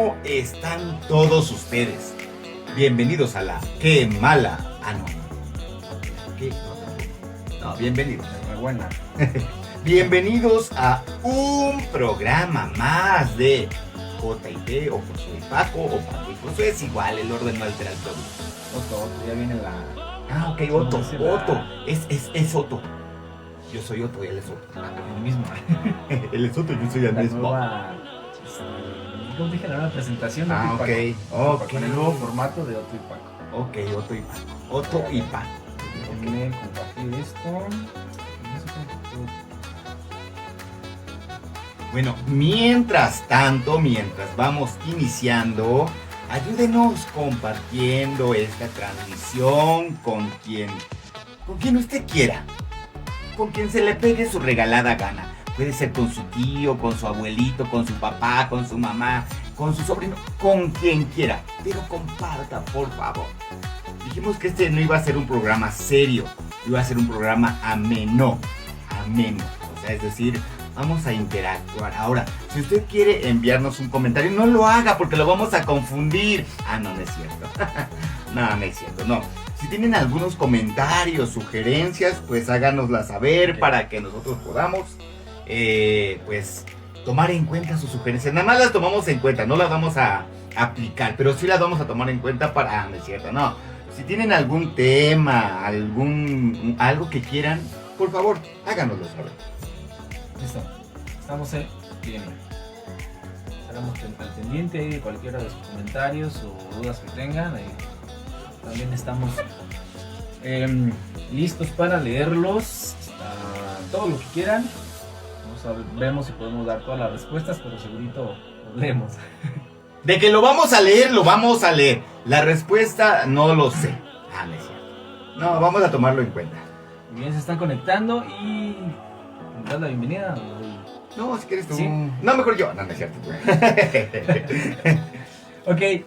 ¿Cómo están todos ustedes? Bienvenidos a la Qué Mala. Ah, no. ¿Qué? No, bienvenidos. Buena. Bienvenidos a un programa más de J&P o Josué y Paco o Paco y Josué. Es igual, el orden no altera el todo. Otto, ya viene la... Ah, ok, Otto. Otto. Es Otto. Yo soy Otto y él es Otto. El mismo. Él es Otto y yo soy La Andrés. nueva... ¿Cómo dije la nueva presentación? Ah, Otto y Paco. ok. Con el nuevo formato de Otto y Paco. Ok, Otto y Paco. Otto y Paco. Déjenme compartir esto. Bueno, mientras vamos iniciando, ayúdenos compartiendo esta transmisión con quien usted quiera, con quien se le pegue su regalada gana. Puede ser con su tío, con su abuelito, con su papá, con su mamá, con su sobrino, con quien quiera. Pero comparta, por favor. Dijimos que este no iba a ser un programa serio, iba a ser un programa ameno. O sea, es decir, vamos a interactuar. Ahora, si usted quiere enviarnos un comentario, no lo haga porque lo vamos a confundir. Ah, no es cierto. No es cierto, no. Si tienen algunos comentarios, sugerencias, pues háganoslas saber para que nosotros podamos, pues, tomar en cuenta sus sugerencias. Nada más las tomamos en cuenta, no las vamos a aplicar, pero sí las vamos a tomar en cuenta para... no es cierto, no. Si tienen algún tema, algo que quieran, por favor, háganoslo saber. Listo. Estamos bien. Estaremos al pendiente de cualquiera de sus comentarios o dudas que tengan. También estamos listos para leerlos. Todo lo que quieran. Vemos si podemos dar todas las respuestas, pero segurito los leemos. De que lo vamos a leer, lo vamos a leer. La respuesta no lo sé. Ah, no es cierto. No, vamos a tomarlo en cuenta. Bien, se están conectando y... ¿me das la bienvenida? No, si quieres tú. ¿Sí? No, mejor yo. No es cierto. Ok,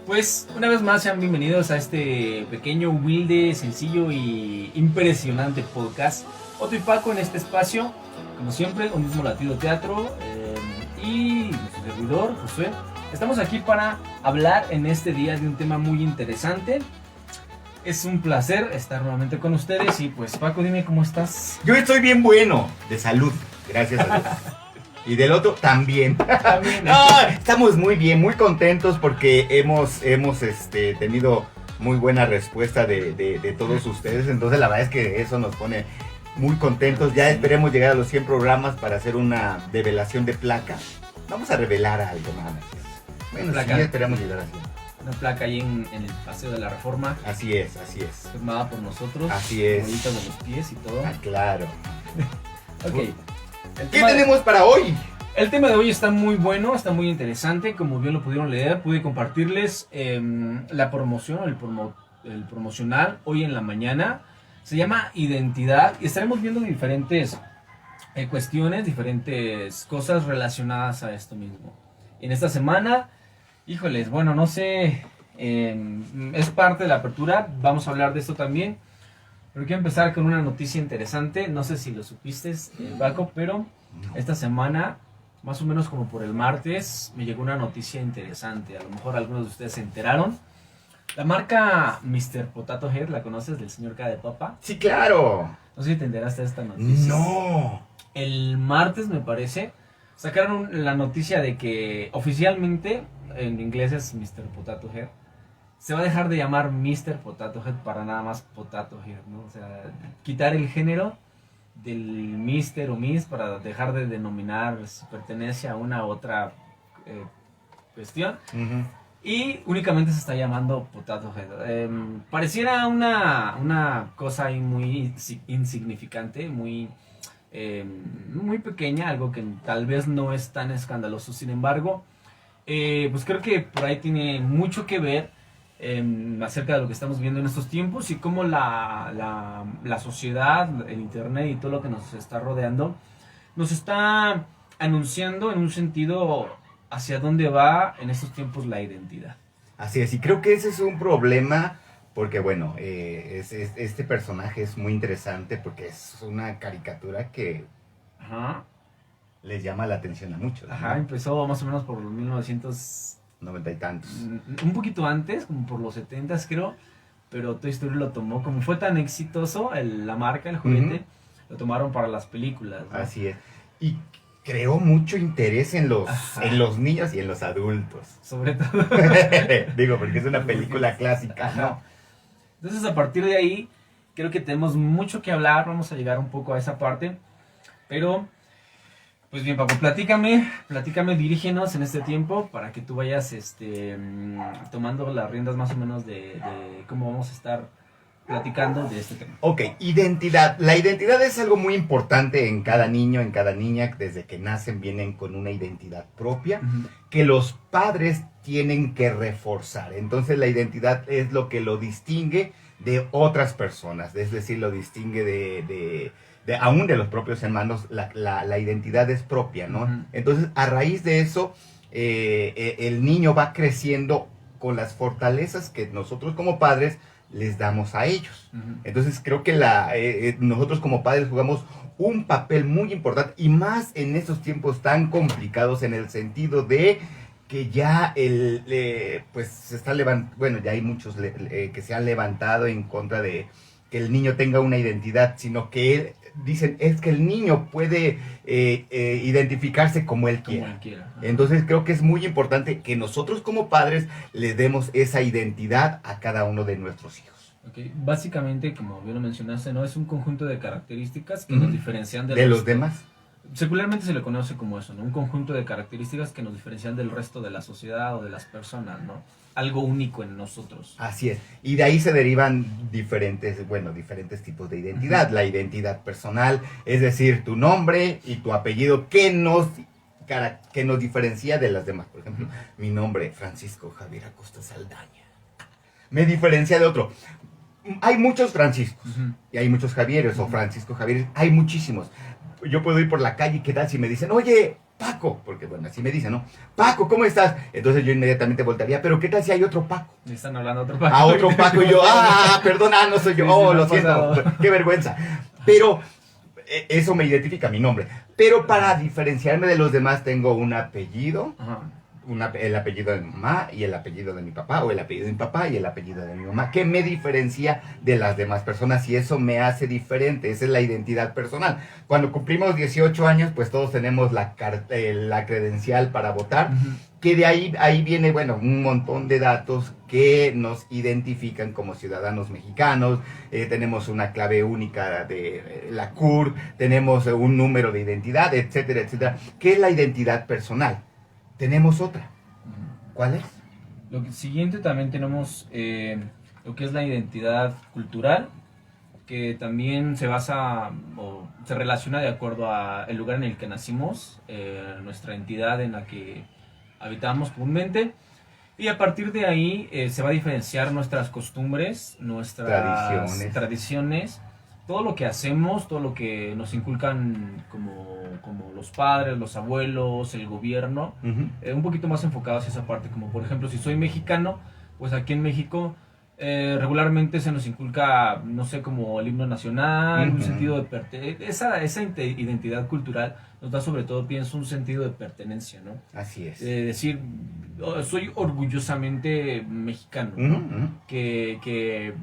pues una vez más sean bienvenidos a este pequeño, humilde, sencillo y impresionante podcast. Otto y Paco en este espacio, como siempre, un mismo latido teatro y nuestro servidor, Josué. Estamos aquí para hablar en este día de un tema muy interesante. Es un placer estar nuevamente con ustedes y pues Paco, dime cómo estás. Yo estoy bien bueno, de salud, gracias a Dios. Y del otro también. También. No, estamos muy bien, muy contentos porque hemos tenido muy buena respuesta de todos ustedes. Entonces la verdad es que eso nos pone muy contentos. Ya esperemos llegar a los 100 programas para hacer una develación de placa. Vamos a revelar algo, nada más. Bueno, Placa. sí, esperamos llegar a 100. Una placa ahí en el Paseo de la Reforma, Así es. firmada por nosotros. Así es. Bolitas de los pies y todo. Ah, claro. Ok. ¿Qué tenemos para hoy? El tema de hoy está muy bueno, está muy interesante. Como bien lo pudieron leer, pude compartirles la promoción, el promocional hoy en la mañana. Se llama Identidad y estaremos viendo diferentes cuestiones, diferentes cosas relacionadas a esto mismo. En esta semana, híjoles, bueno, no sé, es parte de la apertura, vamos a hablar de esto también. Pero quiero empezar con una noticia interesante, no sé si lo supiste, Paco, pero esta semana, más o menos como por el martes, me llegó una noticia interesante. A lo mejor algunos de ustedes se enteraron. La marca Mr. Potato Head, ¿la conoces? Del señor K de Papa. Sí, claro. No sé si te enteraste de esta noticia. No. El martes, me parece, sacaron la noticia de que oficialmente, en inglés es Mr. Potato Head, se va a dejar de llamar Mr. Potato Head para nada más Potato Head, ¿no? O sea, quitar el género del Mr. o Miss para dejar de denominar si pertenece a una u otra cuestión. Uh-huh. Y únicamente se está llamando Potato Head. Pareciera una cosa ahí muy insignificante, muy pequeña, algo que tal vez no es tan escandaloso. Sin embargo, pues creo que por ahí tiene mucho que ver acerca de lo que estamos viendo en estos tiempos y cómo la sociedad, el internet y todo lo que nos está rodeando nos está anunciando en un sentido hacia dónde va en estos tiempos la identidad. Así es, y creo que ese es un problema porque bueno, este personaje es muy interesante porque es una caricatura que les llama la atención a muchos, ¿no? Ajá, empezó más o menos por 1900 90 y tantos. Un poquito antes, como por los 70s creo, pero Toy Story lo tomó, como fue tan exitoso la marca, el juguete, lo tomaron para las películas, ¿no? Así es. Y creó mucho interés en Ajá. los niños y en los adultos. Sobre todo. Digo, porque es una película clásica, Ajá. ¿no? Entonces, a partir de ahí, creo que tenemos mucho que hablar, vamos a llegar un poco a esa parte, pero, pues bien, Paco, platícame, dirígenos en este tiempo para que tú vayas tomando las riendas más o menos de cómo vamos a estar platicando de este tema. Ok, identidad. La identidad es algo muy importante en cada niño, en cada niña. Desde que nacen vienen con una identidad propia que los padres tienen que reforzar. Entonces la identidad es lo que lo distingue de otras personas. Es decir, lo distingue aún de los propios hermanos. La identidad es propia, ¿no? Entonces, a raíz de eso, el niño va creciendo con las fortalezas que nosotros como padres les damos a ellos. Entonces creo que nosotros como padres jugamos un papel muy importante y más en estos tiempos tan complicados, en el sentido de que ya pues se está levantando, bueno, ya hay muchos que se han levantado en contra de que el niño tenga una identidad, sino que dicen es que el niño puede identificarse como él quiera. Entonces creo que es muy importante que nosotros como padres le demos esa identidad a cada uno de nuestros hijos. Okay. Básicamente, como bien lo mencionaste, ¿no? Es un conjunto de características que nos diferencian de los demás. Secularmente se le conoce como eso, ¿no? Un conjunto de características que nos diferencian del resto de la sociedad o de las personas, ¿no? Algo único en nosotros. Así es. Y de ahí se derivan diferentes tipos de identidad. La identidad personal, es decir, tu nombre y tu apellido, que nos diferencia de las demás. Por ejemplo, mi nombre, Francisco Javier Acosta Saldaña, me diferencia de otro. Hay muchos Franciscos y hay muchos Javieres o Francisco Javier, hay muchísimos. Yo puedo ir por la calle y qué tal si me dicen, oye, Paco, porque bueno, así me dicen, ¿no? Paco, ¿cómo estás? Entonces yo inmediatamente voltaría, pero ¿qué tal si hay otro Paco? Me están hablando otro Paco. A otro Paco y yo, perdona, no soy yo, Sí, lo siento, qué vergüenza. Pero eso me identifica mi nombre. Pero para diferenciarme de los demás tengo un apellido. El apellido de mi mamá y el apellido de mi papá, o el apellido de mi papá y el apellido de mi mamá, que me diferencia de las demás personas y eso me hace diferente. Esa es la identidad personal. Cuando cumplimos 18 años, pues todos tenemos la credencial para votar, que de ahí viene, bueno, un montón de datos que nos identifican como ciudadanos mexicanos. Tenemos una clave única de la CUR, tenemos un número de identidad, etcétera, etcétera. ¿Qué es la identidad personal? Tenemos otra. ¿Cuál es? Lo siguiente también tenemos lo que es la identidad cultural, que también se basa o se relaciona de acuerdo al lugar en el que nacimos, nuestra entidad en la que habitamos comúnmente, y a partir de ahí se va a diferenciar nuestras costumbres, nuestras tradiciones, todo lo que hacemos, todo lo que nos inculcan como los padres, los abuelos, el gobierno, un poquito más enfocado hacia esa parte, como por ejemplo si soy mexicano, pues aquí en México regularmente se nos inculca, no sé, como el himno nacional, un sentido de pertenencia, esa identidad cultural nos da sobre todo, pienso, un sentido de pertenencia, ¿no? Así es. Decir, soy orgullosamente mexicano, ¿no? Que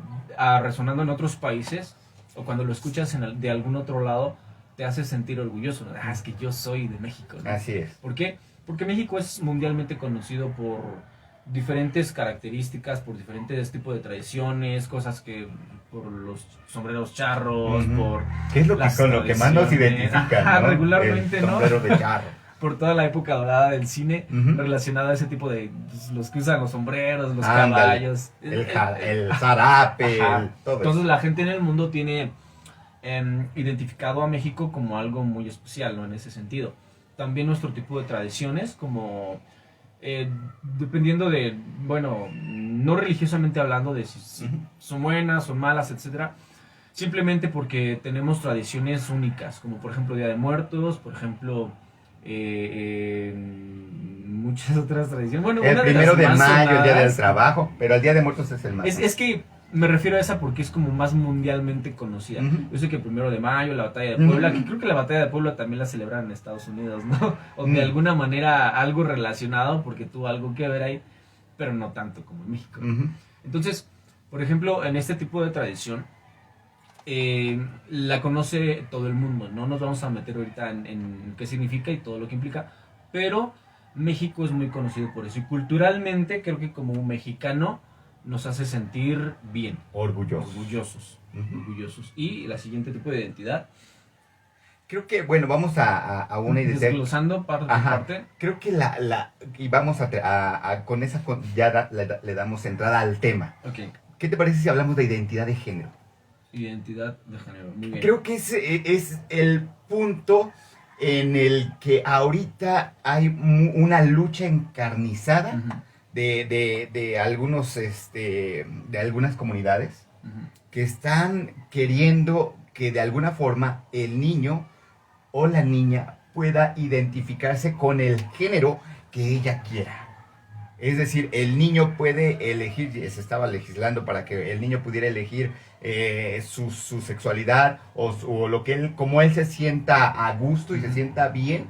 resonando en otros países, o cuando lo escuchas de algún otro lado, te hace sentir orgulloso, ¿no? Es que yo soy de México, ¿no? Así es. ¿Por qué? Porque México es mundialmente conocido por diferentes características, por diferentes tipos de tradiciones, cosas que por los sombreros charros, por ¿qué es lo que con lo que más nos identifican, ¿no? Regularmente, el sombrero de charro. Por toda la época dorada del cine, relacionada a ese tipo de, pues, los que usan los sombreros, los caballos, el zarape, todo. Entonces la gente en el mundo tiene identificado a México como algo muy especial, ¿no? En ese sentido. También nuestro tipo de tradiciones, como dependiendo de, bueno, no religiosamente hablando de si son buenas, son malas, etcétera, simplemente porque tenemos tradiciones únicas, como por ejemplo Día de Muertos, por ejemplo muchas otras tradiciones. Bueno, el 1 de mayo, el Día del Trabajo, pero el Día de Muertos es el más. Es que Me refiero a esa porque es como más mundialmente conocida. Ujú. Yo sé que el 1 de mayo, la batalla de Puebla, Ujú. que creo que la batalla de Puebla también la celebran en Estados Unidos, ¿no? O de Ujú. alguna manera algo relacionado porque tuvo algo que ver ahí, pero no tanto como en México. Ujú. Entonces, por ejemplo, en este tipo de tradición, la conoce todo el mundo. No nos vamos a meter ahorita en qué significa y todo lo que implica, pero México es muy conocido por eso. Y culturalmente creo que como un mexicano nos hace sentir bien, Orgullosos. orgullosos, Ujú. orgullosos. Y la siguiente tipo de identidad, Creo que, bueno, vamos a una idea. desglosando parte por Ajá. parte. Creo que y vamos con esa, ya le damos entrada al tema. Ok, ¿Qué te parece si hablamos de identidad de género? identidad de género, muy bien. Creo que ese es el punto en el que ahorita hay una lucha encarnizada Ujú, de algunos, de algunas comunidades ujú. que están queriendo que de alguna forma el niño o la niña pueda identificarse con el género que ella quiera. Es decir, el niño puede elegir, se estaba legislando para que el niño pudiera elegir su sexualidad o lo que él, como él se sienta a gusto y se sienta bien,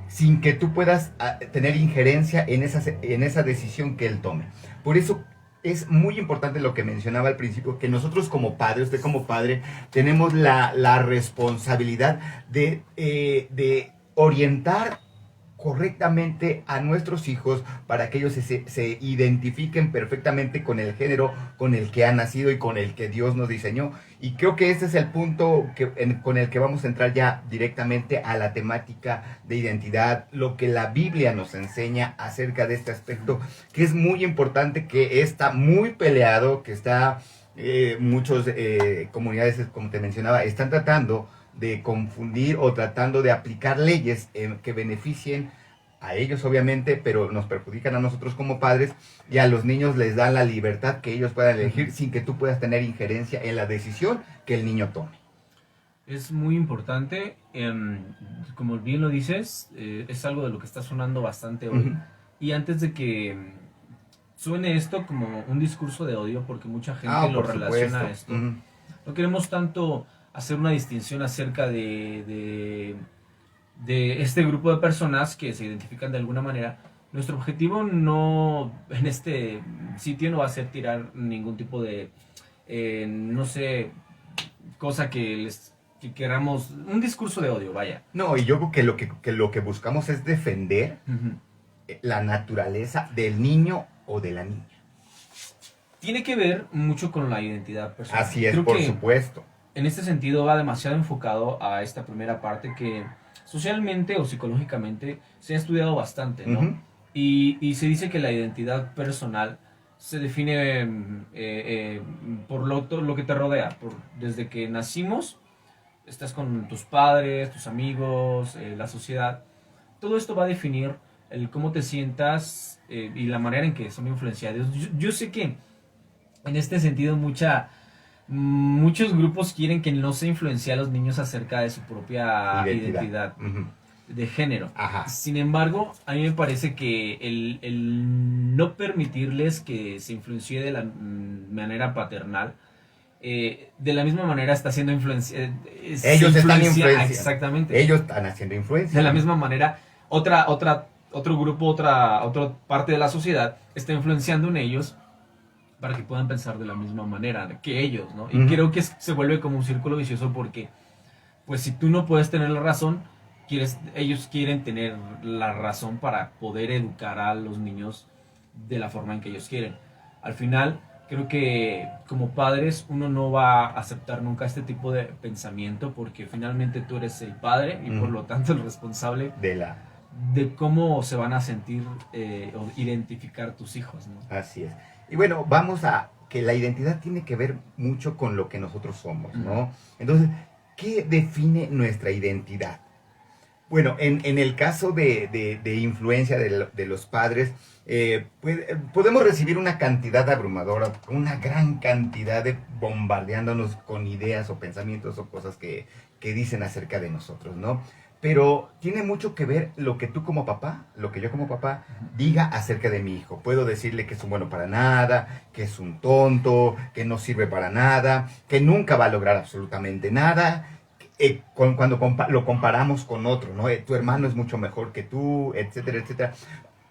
sin que tú puedas tener injerencia en esa decisión que él tome. Por eso es muy importante lo que mencionaba al principio, que nosotros como padres, usted como padre, tenemos la responsabilidad de orientar correctamente a nuestros hijos para que ellos se identifiquen perfectamente con el género con el que han nacido y con el que Dios nos diseñó. Y creo que este es el punto con el que vamos a entrar ya directamente a la temática de identidad, lo que la Biblia nos enseña acerca de este aspecto, que es muy importante, que está muy peleado, que está muchas comunidades, como te mencionaba, están tratando de confundir o tratando de aplicar leyes que beneficien a ellos obviamente, pero nos perjudican a nosotros como padres, y a los niños les dan la libertad que ellos puedan elegir sin que tú puedas tener injerencia en la decisión que el niño tome. Es muy importante, como bien lo dices, es algo de lo que está sonando bastante hoy. Ujú. Y antes de que suene esto como un discurso de odio, porque mucha gente lo Por relaciona supuesto. a esto, Ujú. no queremos tanto hacer una distinción acerca de este grupo de personas que se identifican de alguna manera. Nuestro objetivo no en este sitio no va a ser tirar ningún tipo de, no sé, cosa que queramos, un discurso de odio, vaya. No, y yo creo que lo que buscamos es defender Ujú. la naturaleza del niño o de la niña. Tiene que ver mucho con la identidad personal. Así es, Creo por que supuesto. en este sentido va demasiado enfocado a esta primera parte que socialmente o psicológicamente se ha estudiado bastante, ¿no? Ujú. Y se dice que la identidad personal se define por lo que te rodea, desde que nacimos, estás con tus padres, tus amigos, la sociedad. Todo esto va a definir el cómo te sientas y la manera en que son influenciados. Yo sé que en este sentido muchos grupos quieren que no se influencie a los niños acerca de su propia identidad Ujú. de género. Ajá. Sin embargo, a mí me parece que el no permitirles que se influencie de la manera paternal, de la misma manera está siendo influencia. Ellos están influenciando. Exactamente. Ellos están haciendo influencia. De la misma manera, otro grupo, otra parte de la sociedad está influenciando en ellos para que puedan pensar de la misma manera que ellos, ¿no? Y creo que se vuelve como un círculo vicioso porque, pues si tú no puedes tener la razón, ellos quieren tener la razón para poder educar a los niños de la forma en que ellos quieren. Al final, creo que como padres uno no va a aceptar nunca este tipo de pensamiento porque finalmente tú eres el padre y por lo tanto el responsable de cómo se van a sentir o identificar tus hijos, ¿no? Así es. Y bueno, vamos a que la identidad tiene que ver mucho con lo que nosotros somos, ¿no? Entonces, ¿qué define nuestra identidad? Bueno, en el caso de influencia de los padres, podemos recibir una cantidad abrumadora, una gran cantidad de bombardeándonos con ideas o pensamientos o cosas que dicen acerca de nosotros, ¿no? pero tiene mucho que ver lo que tú como papá, lo que yo como papá diga acerca de mi hijo. Puedo decirle que es un bueno para nada, que es un tonto, que no sirve para nada, que nunca va a lograr absolutamente nada. Cuando lo comparamos con otro, ¿no? Tu hermano es mucho mejor que tú, etcétera, etcétera.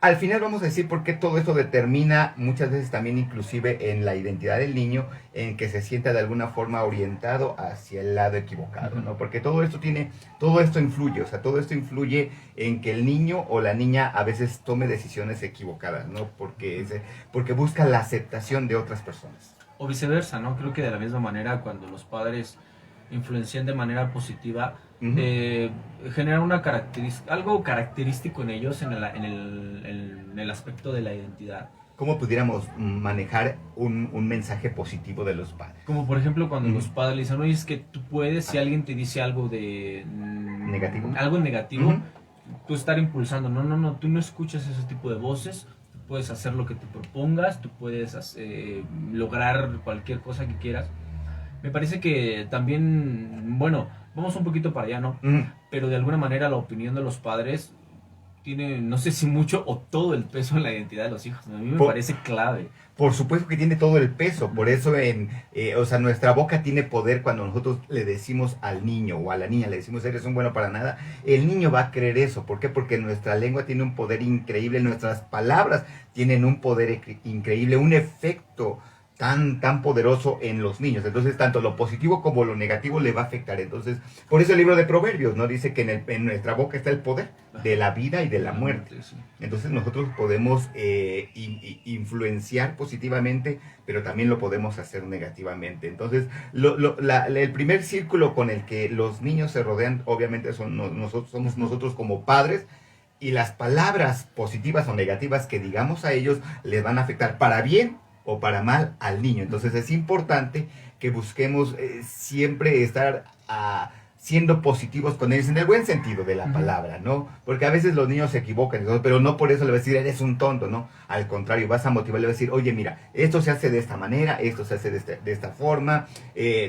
Al final vamos a decir por qué todo esto determina muchas veces también inclusive en la identidad del niño, en que se sienta de alguna forma orientado hacia el lado equivocado, ¿no? Porque todo esto influye, o sea, todo esto influye en que el niño o la niña a veces tome decisiones equivocadas, ¿no? Porque busca la aceptación de otras personas. O viceversa, ¿no? Creo que de la misma manera cuando los padres influencian de manera positiva, genera algo característico en ellos en el aspecto de la identidad. ¿Cómo pudiéramos manejar un mensaje positivo de los padres? Como por ejemplo cuando los padres le dicen, oye, es que tú puedes, si alguien te dice algo de negativo, algo negativo, tú estar impulsando, no, tú no escuchas ese tipo de voces, tú puedes hacer lo que te propongas, tú puedes lograr cualquier cosa que quieras. Me parece que también, bueno, vamos un poquito para allá, ¿no? Pero de alguna manera la opinión de los padres tiene, no sé si mucho o todo el peso en la identidad de los hijos. A mí me parece clave. Por supuesto que tiene todo el peso, por eso o sea, nuestra boca tiene poder cuando nosotros le decimos al niño o a la niña, le decimos, eres un bueno para nada, el niño va a creer eso. ¿Por qué? Porque nuestra lengua tiene un poder increíble, nuestras palabras tienen un poder increíble, un efecto tan poderoso en los niños. Entonces, tanto lo positivo como lo negativo le va a afectar. Entonces, por eso el libro de Proverbios, ¿no? Dice que en nuestra boca está el poder de la vida y de la muerte. Entonces, nosotros podemos influenciar positivamente, pero también lo podemos hacer negativamente. Entonces, el primer círculo con el que los niños se rodean, obviamente, somos nosotros como padres, y las palabras positivas o negativas que digamos a ellos les van a afectar para bien o para mal al niño. Entonces es importante que busquemos siempre estar siendo positivos con ellos en el buen sentido de la palabra, ¿no? Porque a veces los niños se equivocan, pero no por eso le vas a decir, eres un tonto, ¿no? Al contrario, vas a motivarle, le vas a decir, oye, mira, esto se hace de esta manera, esto se hace de esta forma.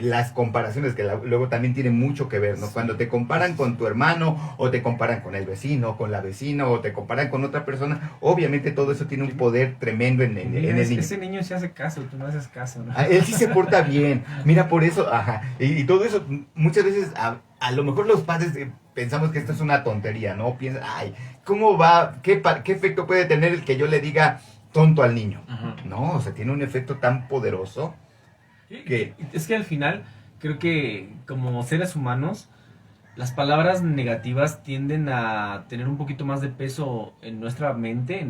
Las comparaciones que luego también tienen mucho que ver, ¿no? Cuando te comparan con tu hermano, o te comparan con el vecino, con la vecina, o te comparan con otra persona, obviamente todo eso tiene un poder tremendo en el niño. Ese niño sí hace caso, tú no haces caso, ¿no? Él sí se porta bien, mira, por eso, y todo eso, muchas veces a lo mejor los padres pensamos que esto es una tontería, ¿no? Piensan, ay, ¿cómo va? ¿Qué efecto puede tener el que yo le diga tonto al niño? No, o sea, tiene un efecto tan poderoso que... Es que al final, creo que como seres humanos, las palabras negativas tienden a tener un poquito más de peso en nuestra mente,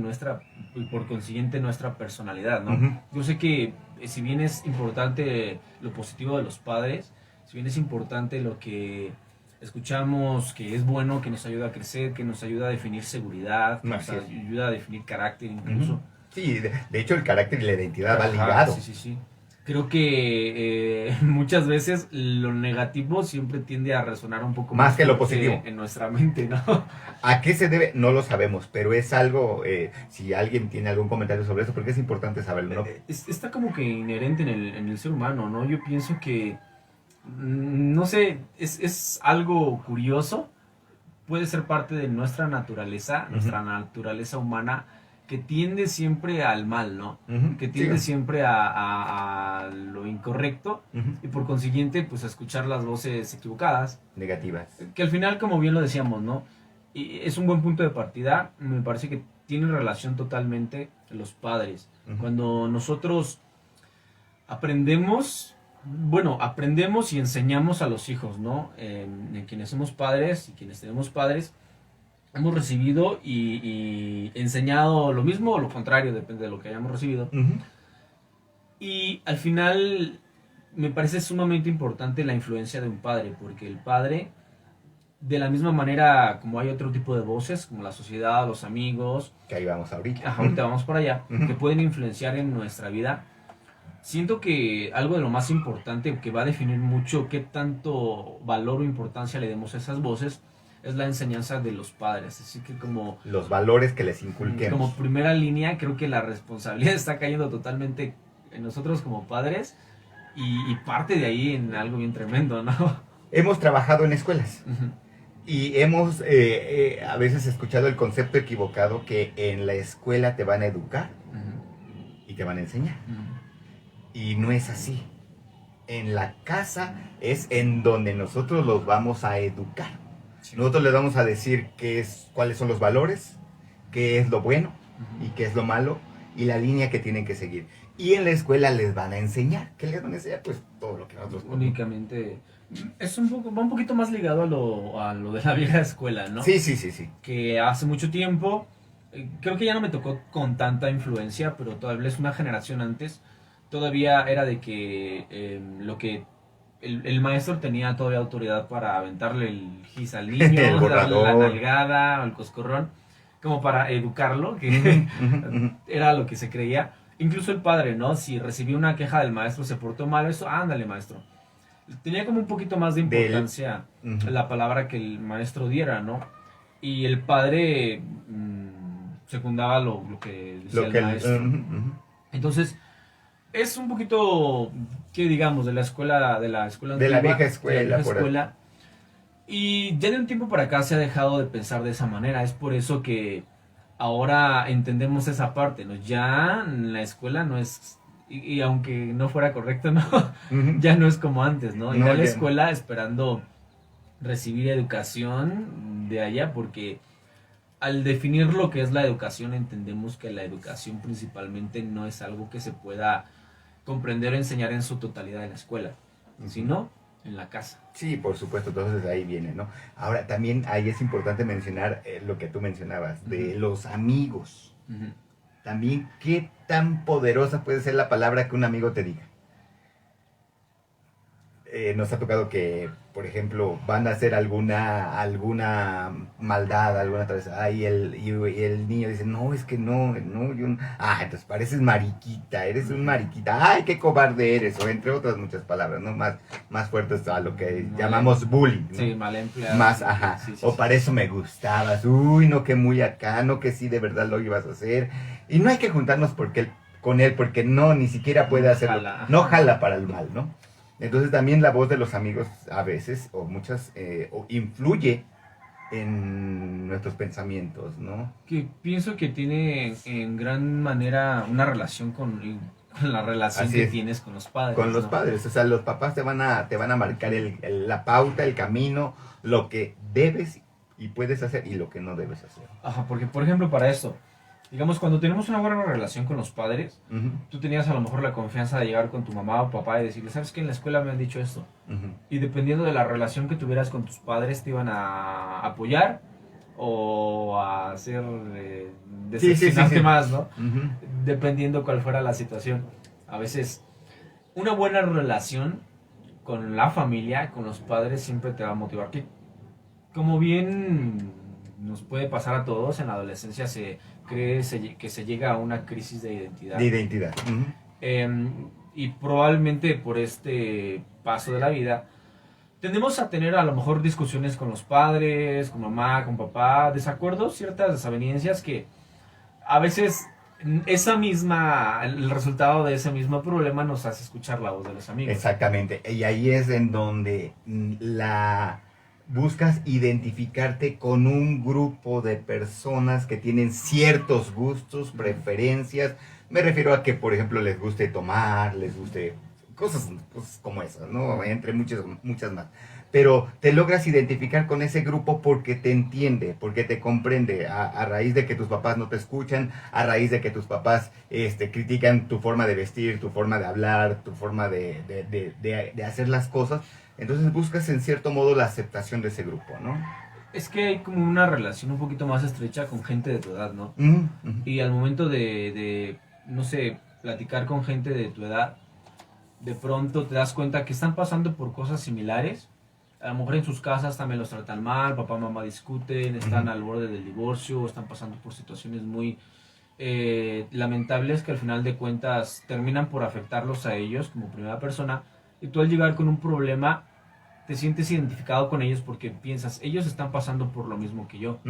y por consiguiente en nuestra personalidad, ¿no? Yo sé que si bien es importante lo positivo de los padres, si bien es importante lo que escuchamos, que es bueno, que nos ayuda a crecer, que nos ayuda a definir seguridad, que nos ayuda a definir carácter incluso. Sí, de hecho el carácter y la identidad va ligado. Sí. Creo que muchas veces lo negativo siempre tiende a resonar un poco más que lo positivo en nuestra mente, ¿no? ¿A qué se debe? No lo sabemos, pero es algo, si alguien tiene algún comentario sobre eso, porque es importante saberlo, ¿no? Está como que inherente en el ser humano, ¿no? Yo pienso que no sé, es algo curioso, puede ser parte de nuestra naturaleza humana, que tiende siempre al mal, ¿no? Que tiende siempre a lo incorrecto, y por consiguiente, pues a escuchar las voces equivocadas. Negativas. Que al final, como bien lo decíamos, ¿no? Y es un buen punto de partida, me parece que tiene relación totalmente los padres. Cuando nosotros aprendemos y enseñamos a los hijos, ¿no? En quienes somos padres y quienes tenemos padres, hemos recibido y enseñado lo mismo o lo contrario, depende de lo que hayamos recibido. Y al final me parece sumamente importante la influencia de un padre, porque el padre, de la misma manera como hay otro tipo de voces, como la sociedad, los amigos, que ahí vamos ahorita. Ahorita vamos para allá, que pueden influenciar en nuestra vida. Siento que algo de lo más importante que va a definir mucho qué tanto valor o importancia le demos a esas voces es la enseñanza de los padres. Así que como... los valores que les inculquemos. Como primera línea, creo que la responsabilidad está cayendo totalmente en nosotros como padres y parte de ahí en algo bien tremendo, ¿no? Hemos trabajado en escuelas. Y hemos a veces escuchado el concepto equivocado que en la escuela te van a educar y te van a enseñar. Y no es así. En la casa es en donde nosotros los vamos a educar. Sí. Nosotros les vamos a decir cuáles son los valores, qué es lo bueno y qué es lo malo y la línea que tienen que seguir. Y en la escuela les van a enseñar. ¿Qué les van a enseñar? Pues todo lo que nosotros... Únicamente... va un poquito más ligado a lo de la vieja escuela, ¿no? Sí, sí, sí, sí. Que hace mucho tiempo, creo que ya no me tocó con tanta influencia, pero todavía es una generación antes, todavía era de que lo que el maestro tenía todavía autoridad para aventarle el gis al niño, darle la nalgada o el coscorrón, como para educarlo, que era lo que se creía. Incluso el padre, ¿no? Si recibía una queja del maestro, se portó mal, eso, ándale maestro. Tenía como un poquito más de importancia la palabra que el maestro diera, ¿no? Y el padre secundaba lo que decía el maestro. Entonces, es un poquito, ¿qué digamos? De la escuela antigua, de la vieja escuela. De la vieja escuela. Y ya de un tiempo para acá se ha dejado de pensar de esa manera. Es por eso que ahora entendemos esa parte, ¿no? Ya en la escuela no es... Y aunque no fuera correcto, ¿no? Ya no es como antes, ¿no? Ir a la escuela esperando recibir educación de allá, porque al definir lo que es la educación, entendemos que la educación principalmente no es algo que se pueda comprender o enseñar en su totalidad en la escuela, sino en la casa. Sí, por supuesto, entonces ahí viene, ¿no? Ahora, también ahí es importante mencionar lo que tú mencionabas, de los amigos. También, ¿qué tan poderosa puede ser la palabra que un amigo te diga? Nos ha tocado que, por ejemplo, van a hacer alguna maldad, alguna travesura, y el niño dice, no, es que no, entonces pareces mariquita, eres un mariquita, ay, qué cobarde eres, o entre otras muchas palabras, ¿no? Más fuertes a lo que llamamos bullying, ¿no? Sí, mal empleado. Más, ajá, sí, o para eso me gustabas, uy, no, que muy acá, no, que sí, de verdad lo ibas a hacer, y no hay que juntarnos con él, porque no, ni siquiera puede hacerlo, no jala para el mal, ¿no? Entonces también la voz de los amigos a veces, o muchas, influye en nuestros pensamientos, ¿no? Que pienso que tiene en gran manera una relación con la relación que tienes con los padres. Con los padres, o sea, los papás te van a marcar la pauta, el camino, lo que debes y puedes hacer y lo que no debes hacer. Ajá, porque por ejemplo para esto, digamos, cuando tenemos una buena relación con los padres, tú tenías a lo mejor la confianza de llegar con tu mamá o papá y decirle, ¿sabes qué? En la escuela me han dicho esto. Y dependiendo de la relación que tuvieras con tus padres, te iban a apoyar o a hacer decepcionarte más, ¿no? Dependiendo cuál fuera la situación. A veces, una buena relación con la familia, con los padres, siempre te va a motivar. Que, como bien nos puede pasar a todos, en la adolescencia se cree que se llega a una crisis de identidad. Y probablemente por este paso de la vida tendemos a tener a lo mejor discusiones con los padres, con mamá, con papá, desacuerdos, ciertas desavenencias que a veces el resultado de ese mismo problema nos hace escuchar la voz de los amigos. Exactamente, y ahí es en donde buscas identificarte con un grupo de personas que tienen ciertos gustos, preferencias. Me refiero a que, por ejemplo, les guste tomar, les guste cosas como esas, ¿no? Entre muchas más. Pero te logras identificar con ese grupo porque te entiende, porque te comprende, a raíz de que tus papás no te escuchan, a raíz de que tus papás critican tu forma de vestir, tu forma de hablar, tu forma de hacer las cosas. Entonces buscas en cierto modo la aceptación de ese grupo, ¿no? Es que hay como una relación un poquito más estrecha con gente de tu edad, ¿no? Y al momento de, no sé, platicar con gente de tu edad, de pronto te das cuenta que están pasando por cosas similares. A lo mejor en sus casas también los tratan mal, papá, mamá discuten, están al borde del divorcio, están pasando por situaciones muy lamentables que al final de cuentas terminan por afectarlos a ellos como primera persona. Y tú al llegar con un problema te sientes identificado con ellos porque piensas, ellos están pasando por lo mismo que yo.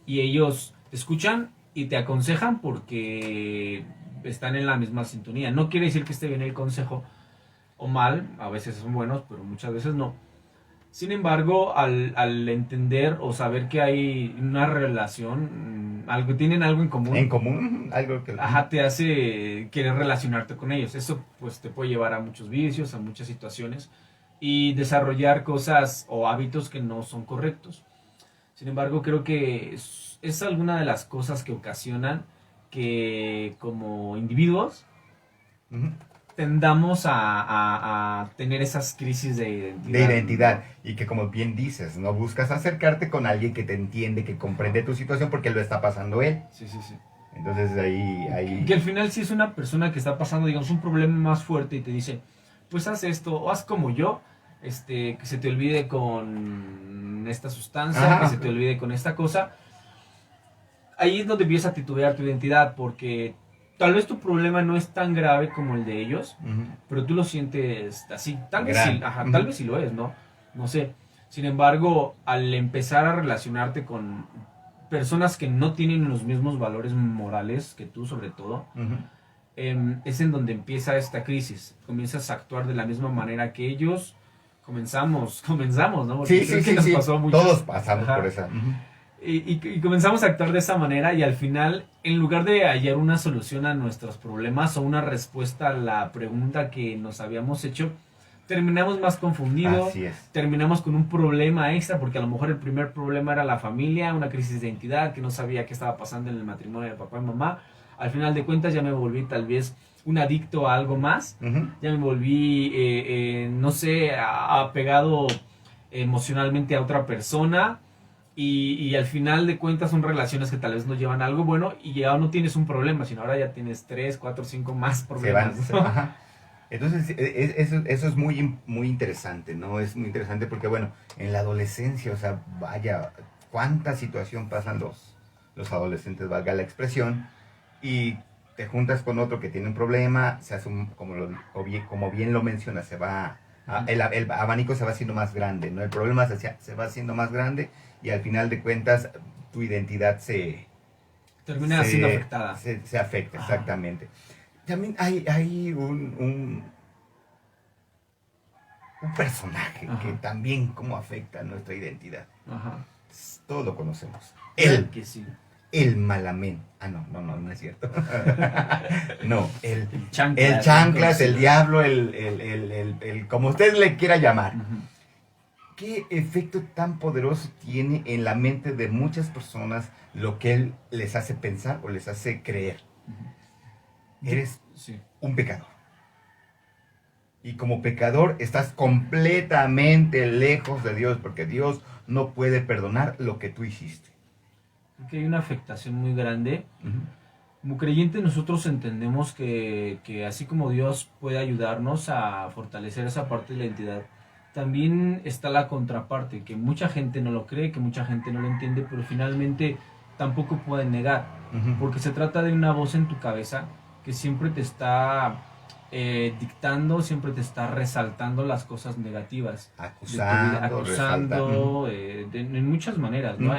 Y ellos te escuchan y te aconsejan porque están en la misma sintonía. No quiere decir que esté bien el consejo o mal, a veces son buenos, pero muchas veces no. Sin embargo, al entender o saber que hay una relación, algo, tienen algo en común. En común, algo que... Ajá, te hace querer relacionarte con ellos. Eso pues te puede llevar a muchos vicios, a muchas situaciones y desarrollar cosas o hábitos que no son correctos. Sin embargo, creo que es alguna de las cosas que ocasionan que como individuos Ujú. tendamos a tener esas crisis de identidad. De identidad. Y que como bien dices, no buscas acercarte con alguien que te entiende, que comprende tu situación porque lo está pasando él. Sí, sí, sí. Entonces ahí... Que al final si es una persona que está pasando, digamos, un problema más fuerte y te dice, pues haz esto o haz como yo, que se te olvide con esta sustancia, Ajá. que se te olvide con esta cosa. Ahí es donde empieza a titubear tu identidad porque tal vez tu problema no es tan grave como el de ellos, Ujú. pero tú lo sientes así. Tal vez Gran. sí, ajá, Ujú. tal vez sí lo es, ¿no? No sé. Sin embargo, al empezar a relacionarte con personas que no tienen los mismos valores morales que tú, sobre todo, Ujú. es en donde empieza esta crisis. Comienzas a actuar de la misma manera que ellos. Comenzamos, ¿no? Porque Sí, creo sí, que sí, nos sí. pasó a muchos. Todos pasamos Ajá. por esa. Ujú. Y comenzamos a actuar de esa manera y al final, en lugar de hallar una solución a nuestros problemas o una respuesta a la pregunta que nos habíamos hecho, terminamos más confundidos, Así es. terminamos con un problema extra, porque a lo mejor el primer problema era la familia, una crisis de identidad, que no sabía qué estaba pasando en el matrimonio de papá y mamá. Al final de cuentas ya me volví tal vez un adicto a algo más, Ujú. ya me volví, no sé, apegado emocionalmente a otra persona. Y al final de cuentas son relaciones que tal vez no llevan a algo bueno y ya no tienes un problema, sino ahora ya tienes 3, 4, 5 más problemas. Ajá. Entonces, eso es muy interesante, ¿no? Es muy interesante porque, bueno, en la adolescencia, o sea, vaya, cuánta situación pasan los adolescentes, valga la expresión, y te juntas con otro que tiene un problema, se hace como bien lo mencionas, el abanico se va haciendo más grande, ¿no? El problema se va haciendo más grande y al final de cuentas tu identidad Termina siendo afectada. se afecta, Ajá. exactamente. También hay un personaje Ajá. que también cómo afecta a nuestra identidad. Ajá. Todos lo conocemos. Claro que sí. El malamén. Ah, no es cierto. No, el chanclas, chanclas, el diablo, el como usted le quiera llamar. Ujú. ¿Qué efecto tan poderoso tiene en la mente de muchas personas lo que él les hace pensar o les hace creer? Eres Sí. un pecador. Y como pecador estás completamente lejos de Dios, porque Dios no puede perdonar lo que tú hiciste. Creo que hay una afectación muy grande. Uh-huh. Como creyentes nosotros entendemos que así como Dios puede ayudarnos a fortalecer esa parte de la identidad, también está la contraparte, que mucha gente no lo cree, que mucha gente no lo entiende, pero finalmente tampoco pueden negar, Uh-huh. porque se trata de una voz en tu cabeza que siempre te está dictando, siempre te está resaltando las cosas negativas de tu vida, acusando en muchas maneras, ¿no?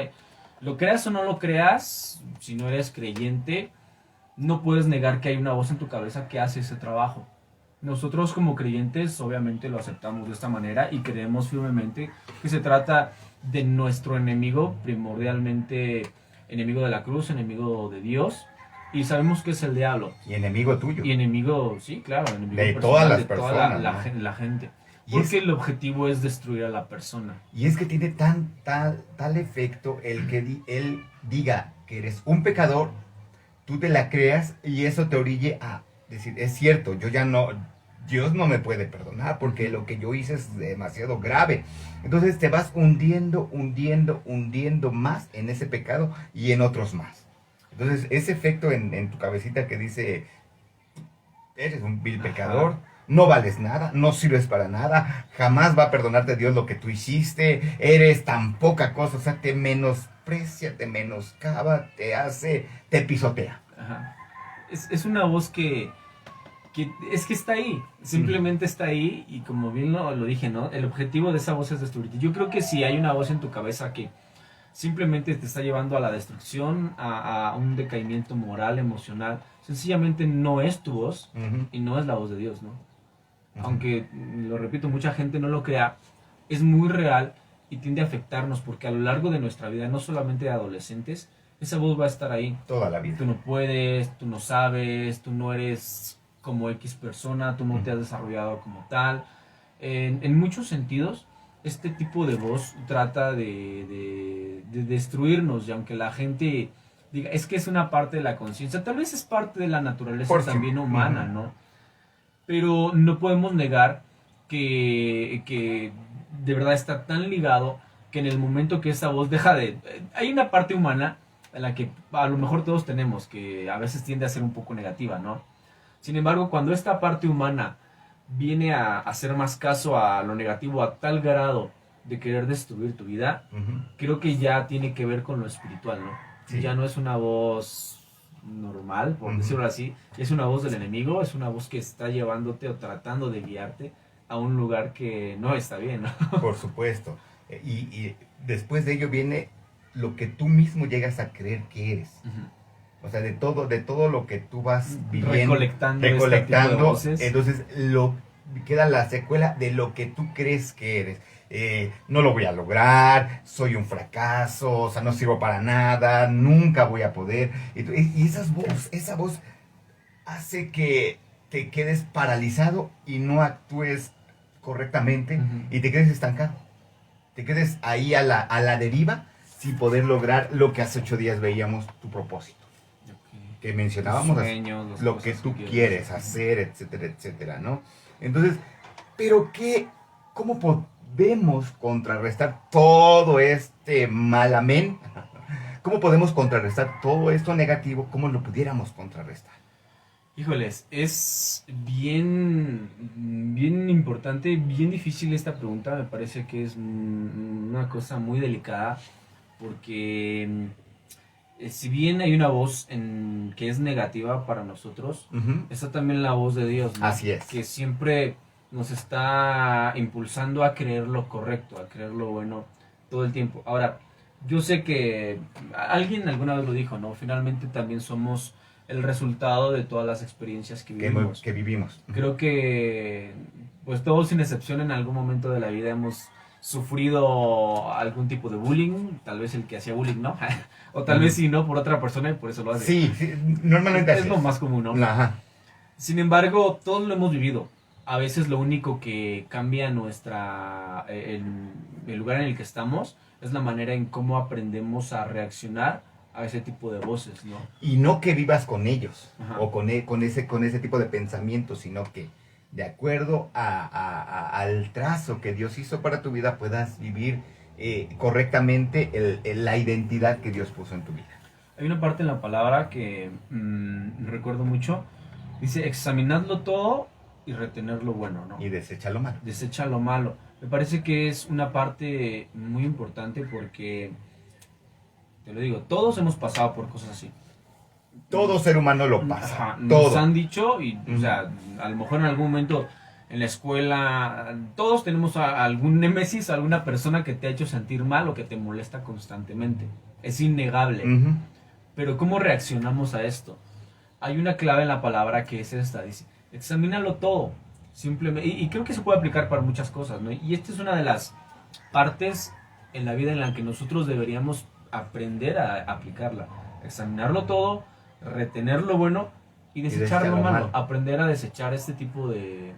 Lo creas o no lo creas, si no eres creyente, no puedes negar que hay una voz en tu cabeza que hace ese trabajo. Nosotros como creyentes obviamente lo aceptamos de esta manera y creemos firmemente que se trata de nuestro enemigo, primordialmente enemigo de la cruz, enemigo de Dios, y sabemos que es el diablo. Y enemigo tuyo. Y enemigo, sí, claro, enemigo de personal, todas las de personas. Toda ¿no? la gente. Y Porque el objetivo es destruir a la persona. Y es que tiene tal efecto el que él diga que eres un pecador, tú te la creas y eso te orille a decir, es cierto, Dios no me puede perdonar porque lo que yo hice es demasiado grave. Entonces te vas hundiendo más en ese pecado y en otros más. Entonces ese efecto en tu cabecita que dice, eres un vil pecador, no vales nada, no sirves para nada, jamás va a perdonarte Dios lo que tú hiciste, eres tan poca cosa, o sea, te menosprecia, te menoscaba, te pisotea. Ajá. Es una voz que es que está ahí, simplemente está ahí y como bien lo dije, ¿no? El objetivo de esa voz es destruirte. Yo creo que si hay una voz en tu cabeza que simplemente te está llevando a la destrucción, a un decaimiento moral, emocional, sencillamente no es tu voz y no es la voz de Dios, ¿no? Aunque, lo repito, mucha gente no lo crea, es muy real y tiende a afectarnos porque a lo largo de nuestra vida, no solamente de adolescentes, esa voz va a estar ahí. Toda la vida. Tú no puedes, tú no sabes, tú no eres como X persona, tú no te has desarrollado como tal. En muchos sentidos, este tipo de voz trata de destruirnos, y aunque la gente diga, es que es una parte de la conciencia, tal vez es parte de la naturaleza también humana, ¿no? Pero no podemos negar que de verdad está tan ligado que en el momento que esa voz deja de... Hay una parte humana en la que a lo mejor todos tenemos, que a veces tiende a ser un poco negativa, ¿no? Sin embargo, cuando esta parte humana viene a hacer más caso a lo negativo a tal grado de querer destruir tu vida, creo que ya tiene que ver con lo espiritual, ¿no? Sí. Ya no es una voz normal, por decirlo así, es una voz del enemigo, es una voz que está llevándote o tratando de guiarte a un lugar que no está bien, ¿no? Por supuesto. Y después de ello viene lo que tú mismo llegas a creer que eres. O sea, de todo lo que tú vas viviendo, recolectando entonces queda la secuela de lo que tú crees que eres. No lo voy a lograr, soy un fracaso, o sea, no sirvo para nada, nunca voy a poder. Y esa voz hace que te quedes paralizado y no actúes correctamente y te quedes estancado. Te quedes ahí a la deriva sin poder lograr lo que hace 8 días veíamos tu propósito. Que mencionábamos, los sueños, lo que tú quieres hacer, etcétera, etcétera, ¿no? Entonces, ¿pero cómo podemos contrarrestar todo este mal amén? ¿Cómo podemos contrarrestar todo esto negativo? ¿Cómo lo pudiéramos contrarrestar? Híjoles, es bien importante, bien difícil esta pregunta. Me parece que es una cosa muy delicada porque si bien hay una voz que es negativa para nosotros, está también la voz de Dios, ¿no? Así es. Que siempre nos está impulsando a creer lo correcto, a creer lo bueno todo el tiempo. Ahora, yo sé que alguien alguna vez lo dijo, ¿no? Finalmente también somos el resultado de todas las experiencias que vivimos. Creo que pues todos sin excepción en algún momento de la vida hemos sufrido algún tipo de bullying, tal vez el que hacía bullying, ¿no? O tal vez sí, ¿no? Por otra persona y por eso lo hace. Sí, normalmente es lo más común, ¿no? Ajá. Sin embargo, todos lo hemos vivido. A veces lo único que cambia el lugar en el que estamos es la manera en cómo aprendemos a reaccionar a ese tipo de voces, ¿no? Y no que vivas con ellos, o con ese tipo de pensamientos, sino que de acuerdo al trazo que Dios hizo para tu vida, puedas vivir correctamente la identidad que Dios puso en tu vida. Hay una parte en la palabra que recuerdo mucho, dice, examinadlo todo y retener lo bueno, ¿no? Y desecha lo malo. Desecha lo malo. Me parece que es una parte muy importante porque, te lo digo, todos hemos pasado por cosas así. Todo ser humano lo pasa. Ajá, nos han dicho, y o sea, a lo mejor en algún momento en la escuela, todos tenemos algún némesis, alguna persona que te ha hecho sentir mal o que te molesta constantemente. Es innegable. Pero ¿cómo reaccionamos a esto? Hay una clave en la palabra que es esta, dice, examínalo todo. Simplemente, y creo que se puede aplicar para muchas cosas, ¿no? Y esta es una de las partes en la vida en la que nosotros deberíamos aprender a aplicarla. Examinarlo todo, retener lo bueno y desechar lo malo. Aprender a desechar este tipo de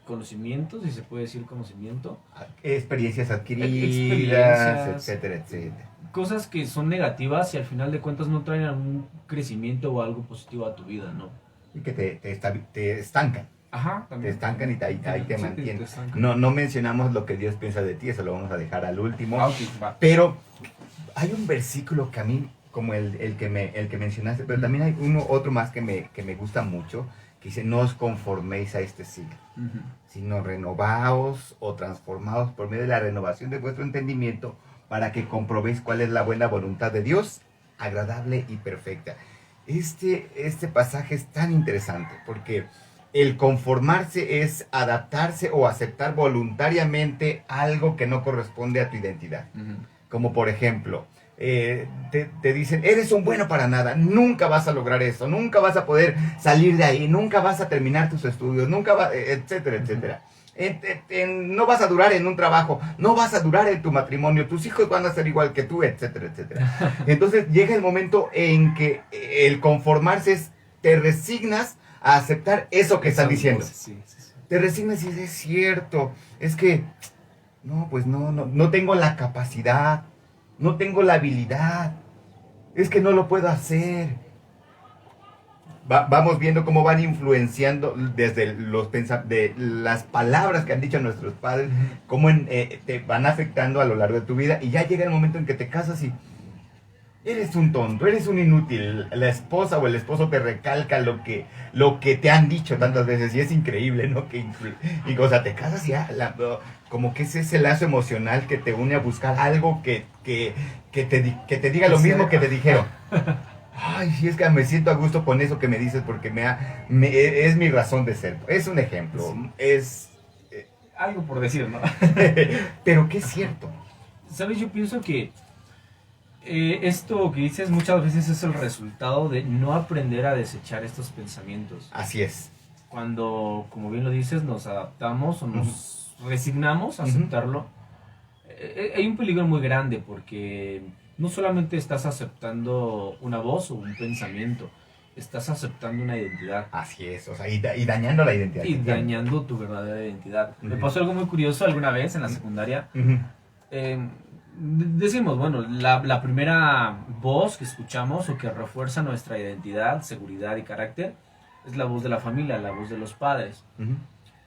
conocimientos, si se puede decir conocimiento. Experiencias adquiridas, etcétera, etcétera. Cosas que son negativas y al final de cuentas no traen algún crecimiento o algo positivo a tu vida, ¿no? Y que te estancan. Ajá, también. Te estancan y ahí te mantienen. No mencionamos lo que Dios piensa de ti, eso lo vamos a dejar al último. Okay, pero hay un versículo que a mí, como el que mencionaste, pero también hay otro más que me gusta mucho, que dice, no os conforméis a este siglo, sino renovaos o transformaos por medio de la renovación de vuestro entendimiento, para que comprobéis cuál es la buena voluntad de Dios, agradable y perfecta. Este pasaje es tan interesante, porque el conformarse es adaptarse o aceptar voluntariamente algo que no corresponde a tu identidad. Como por ejemplo, te dicen, eres un bueno para nada, nunca vas a lograr eso, nunca vas a poder salir de ahí, nunca vas a terminar tus estudios, etcétera, etcétera. no vas a durar en un trabajo, no vas a durar en tu matrimonio, tus hijos van a ser igual que tú, etcétera, etcétera. Entonces llega el momento en que el conformarse es, te resignas a aceptar eso que están diciendo. Sí, sí, sí. Te resignas y es cierto, es que, no, pues no tengo la capacidad, no tengo la habilidad, es que no lo puedo hacer. Vamos viendo cómo van influenciando desde de las palabras que han dicho nuestros padres, cómo te van afectando a lo largo de tu vida, y ya llega el momento en que te casas y eres un tonto, eres un inútil. La esposa o el esposo te recalca lo que te han dicho tantas veces, y es increíble, ¿no? Y o sea, te casas y ya, como que es ese lazo emocional que te une a buscar algo que te diga lo mismo que te dijeron. Ay, sí, es que me siento a gusto con eso que me dices, porque es mi razón de ser. Es un ejemplo, sí. Es algo por decir, ¿no? Pero que es cierto. ¿Sabes? Yo pienso que esto que dices muchas veces es el resultado de no aprender a desechar estos pensamientos. Así es. Cuando, como bien lo dices, nos adaptamos o nos resignamos a aceptarlo, hay un peligro muy grande, porque no solamente estás aceptando una voz o un pensamiento, estás aceptando una identidad. Así es, o sea, y dañando la identidad. Y dañando tu verdadera identidad. Me pasó algo muy curioso alguna vez en la secundaria. Decimos, bueno, la primera voz que escuchamos o que refuerza nuestra identidad, seguridad y carácter es la voz de la familia, la voz de los padres.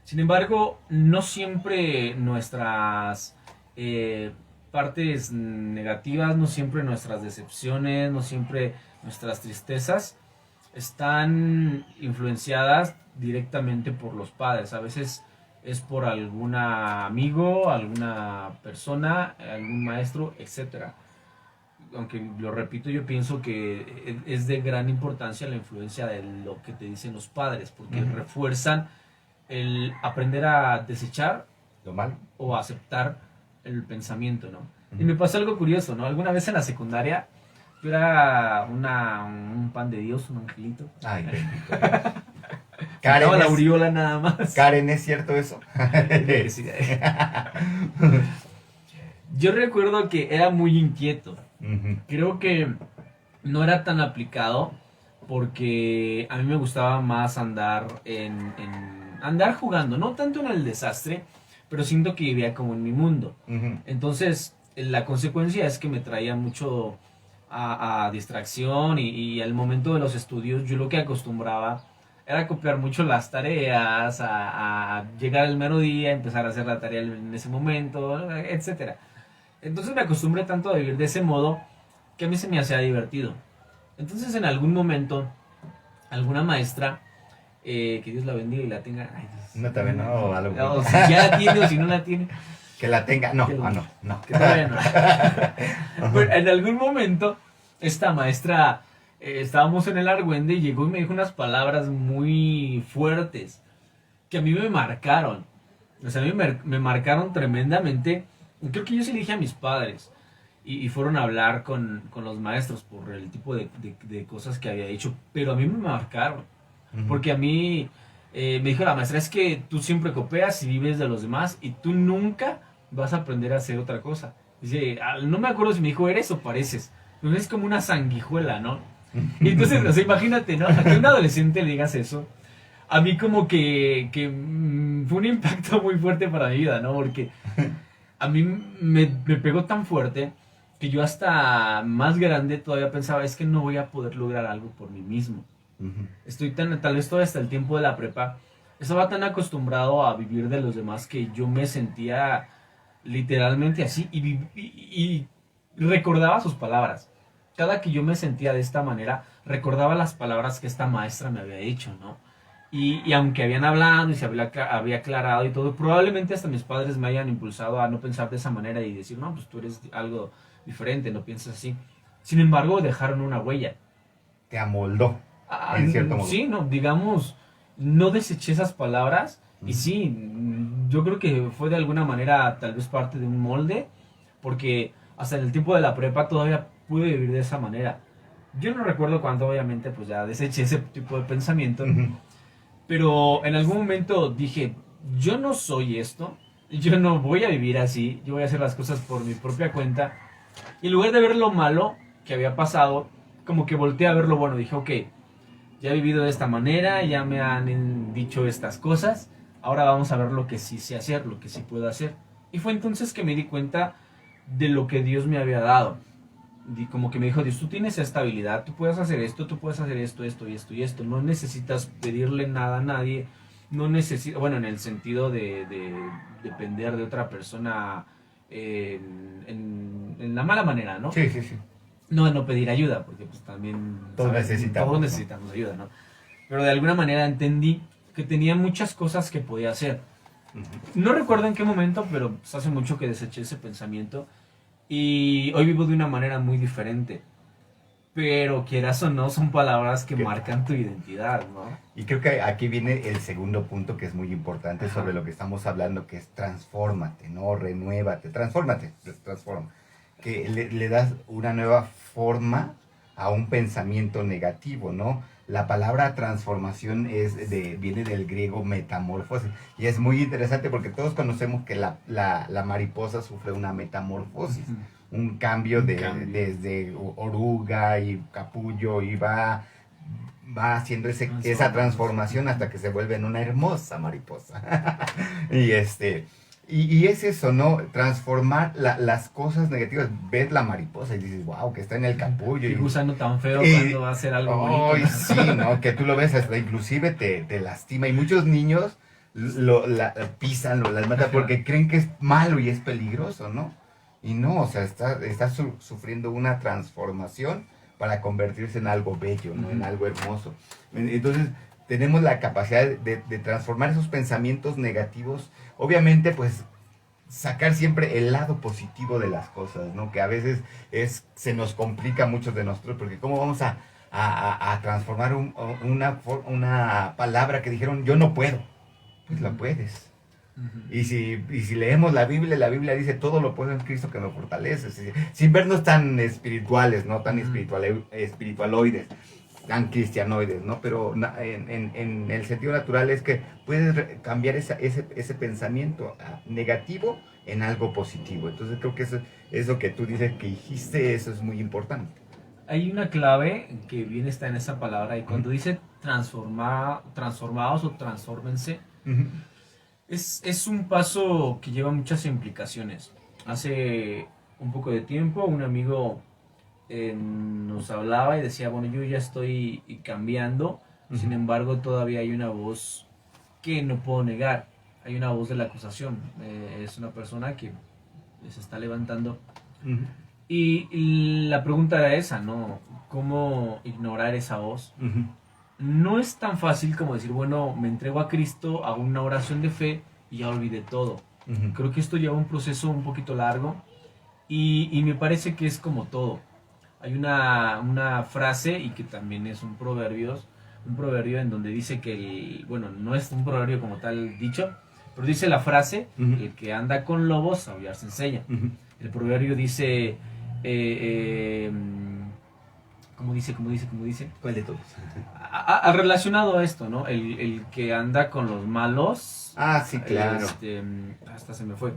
Sin embargo, no siempre nuestras partes negativas, no siempre nuestras decepciones, no siempre nuestras tristezas están influenciadas directamente por los padres. A veces es por algún amigo, alguna persona, algún maestro, etc. Aunque lo repito, yo pienso que es de gran importancia la influencia de lo que te dicen los padres, porque refuerzan el aprender a desechar lo malo o aceptar el pensamiento, ¿no? Y me pasó algo curioso, ¿no? Alguna vez en la secundaria yo era un pan de Dios, un angelito. Ay, bendito. Karen, la aureola nada más. Karen, ¿es cierto eso? Sí. Yo recuerdo que era muy inquieto. Creo que no era tan aplicado, porque a mí me gustaba más andar andar jugando, no tanto en el desastre, pero siento que vivía como en mi mundo. Entonces, la consecuencia es que me traía mucho a distracción, y al momento de los estudios yo lo que acostumbraba era copiar mucho las tareas, a llegar al mero día, empezar a hacer la tarea en ese momento, etc. Entonces me acostumbré tanto a vivir de ese modo que a mí se me hacía divertido. Entonces, en algún momento, alguna maestra, que Dios la bendiga y la tenga... Ay, Dios, no, también no, algo. O si ya la tiene o si no la tiene. Que la tenga, no. Que todavía no. Pero en algún momento, esta maestra, estábamos en el argüende y llegó y me dijo unas palabras muy fuertes que a mí me marcaron. O sea, a mí me marcaron tremendamente. Creo que yo se le dije a mis padres, y fueron a hablar con los maestros por el tipo de cosas que había dicho, pero a mí me marcaron. Porque a mí me dijo la maestra, es que tú siempre copias y vives de los demás y tú nunca vas a aprender a hacer otra cosa. Dice, no me acuerdo si me dijo, eres o pareces. No, es como una sanguijuela, ¿no? Y entonces, o sea, imagínate, ¿no? A que a un adolescente le digas eso, a mí como que fue un impacto muy fuerte para mi vida, ¿no? Porque a mí me pegó tan fuerte que yo hasta más grande todavía pensaba, es que no voy a poder lograr algo por mí mismo. Estoy tal vez todo hasta el tiempo de la prepa, estaba tan acostumbrado a vivir de los demás que yo me sentía literalmente así, y recordaba sus palabras. Cada que yo me sentía de esta manera, recordaba las palabras que esta maestra me había dicho, ¿no? Y aunque habían hablado y se había aclarado y todo, probablemente hasta mis padres me hayan impulsado a no pensar de esa manera y decir, no, pues tú eres algo diferente, no piensas así. Sin embargo, dejaron una huella. Te amoldó, en cierto modo. Sí, no, digamos, no deseché esas palabras. Y sí, yo creo que fue de alguna manera tal vez parte de un molde, porque hasta en el tiempo de la prepa todavía pude vivir de esa manera. Yo no recuerdo cuándo, obviamente, pues ya deseché ese tipo de pensamiento, pero en algún momento dije, yo no soy esto, yo no voy a vivir así, yo voy a hacer las cosas por mi propia cuenta. Y en lugar de ver lo malo que había pasado, como que volteé a ver lo bueno. Dije, ok, ya he vivido de esta manera, ya me han dicho estas cosas, ahora vamos a ver lo que sí sé hacer, lo que sí puedo hacer. Y fue entonces que me di cuenta de lo que Dios me había dado. Como que me dijo, Dios, tú tienes esta habilidad, tú puedes hacer esto, tú puedes hacer esto, esto y esto y esto. No necesitas pedirle nada a nadie, no necesitas, bueno, en el sentido de depender de otra persona en la mala manera, ¿no? Sí, sí, sí. No pedir ayuda, porque pues también Todos ¿sabes? necesitamos, Todos ¿no? necesitamos ayuda, ¿no? Pero de alguna manera entendí que tenía muchas cosas que podía hacer. Ujú. No recuerdo en qué momento, pero pues, hace mucho que deseché ese pensamiento. Y hoy vivo de una manera muy diferente. Pero quieras o no, son palabras que ¿Qué? marcan tu identidad, ¿no? Y creo que aquí viene el segundo punto que es muy importante Ajá. sobre lo que estamos hablando, que es transfórmate, ¿no? Renuévate, transfórmate, transforma. Que le das una nueva forma a un pensamiento negativo, ¿no? La palabra transformación viene del griego metamorfosis. Y es muy interesante porque todos conocemos que la mariposa sufre una metamorfosis. Ujú. Un cambio, Un cambio. desde oruga y capullo y va haciendo esa Transforma. transformación hasta que se vuelve en una hermosa mariposa. y y es eso, ¿no? Transformar las cosas negativas. Ves la mariposa y dices, wow, que está en el capullo. Qué Y gusano tan feo y- cuando va a hacer algo bonito. ay, sí, ¿no? Que tú lo ves, hasta inclusive te lastima. Y muchos niños pisan, las matan porque creen que es malo y es peligroso, ¿no? Y no, o sea, está sufriendo una transformación para convertirse en algo bello, ¿no? En Ujú. algo hermoso. Entonces, tenemos la capacidad de transformar esos pensamientos negativos. Obviamente, pues, sacar siempre el lado positivo de las cosas, ¿no? Que a veces se nos complica a muchos de nosotros, porque ¿cómo vamos a transformar una palabra que dijeron yo no puedo? Pues la puedes. Ujú. Y si leemos la Biblia dice todo lo puedo en Cristo que me fortalece. Sin vernos tan espirituales, ¿no? Tan Ujú. espiritualoides, tan cristianoides, ¿no? Pero en el sentido natural es que puedes cambiar ese pensamiento negativo en algo positivo. Entonces creo que eso que tú dices que dijiste, eso es muy importante. Hay una clave que bien está en esa palabra y cuando dice transformados o transfórmense, Ujú. es un paso que lleva muchas implicaciones. Hace un poco de tiempo un amigo nos hablaba y decía, bueno, yo ya estoy cambiando, sin Ujú. embargo todavía hay una voz que no puedo negar, hay una voz de la acusación, es una persona que se está levantando Ujú. y la pregunta era esa, ¿no? ¿Cómo ignorar esa voz? Ujú. No es tan fácil como decir, bueno, me entrego a Cristo, hago una oración de fe y ya olvidé todo. Ujú. Creo que esto lleva un proceso un poquito largo y me parece que es como todo. Hay una frase y que también es un proverbio en donde dice que, bueno, no es un proverbio como tal dicho, pero dice la frase, Ujú. el que anda con lobos, aullar se enseña. Ujú. El proverbio dice, ¿cómo dice? ¿Cuál de todos? Relacionado a esto, ¿no? El que anda con los malos. Ah, sí, claro. Hasta se me fue.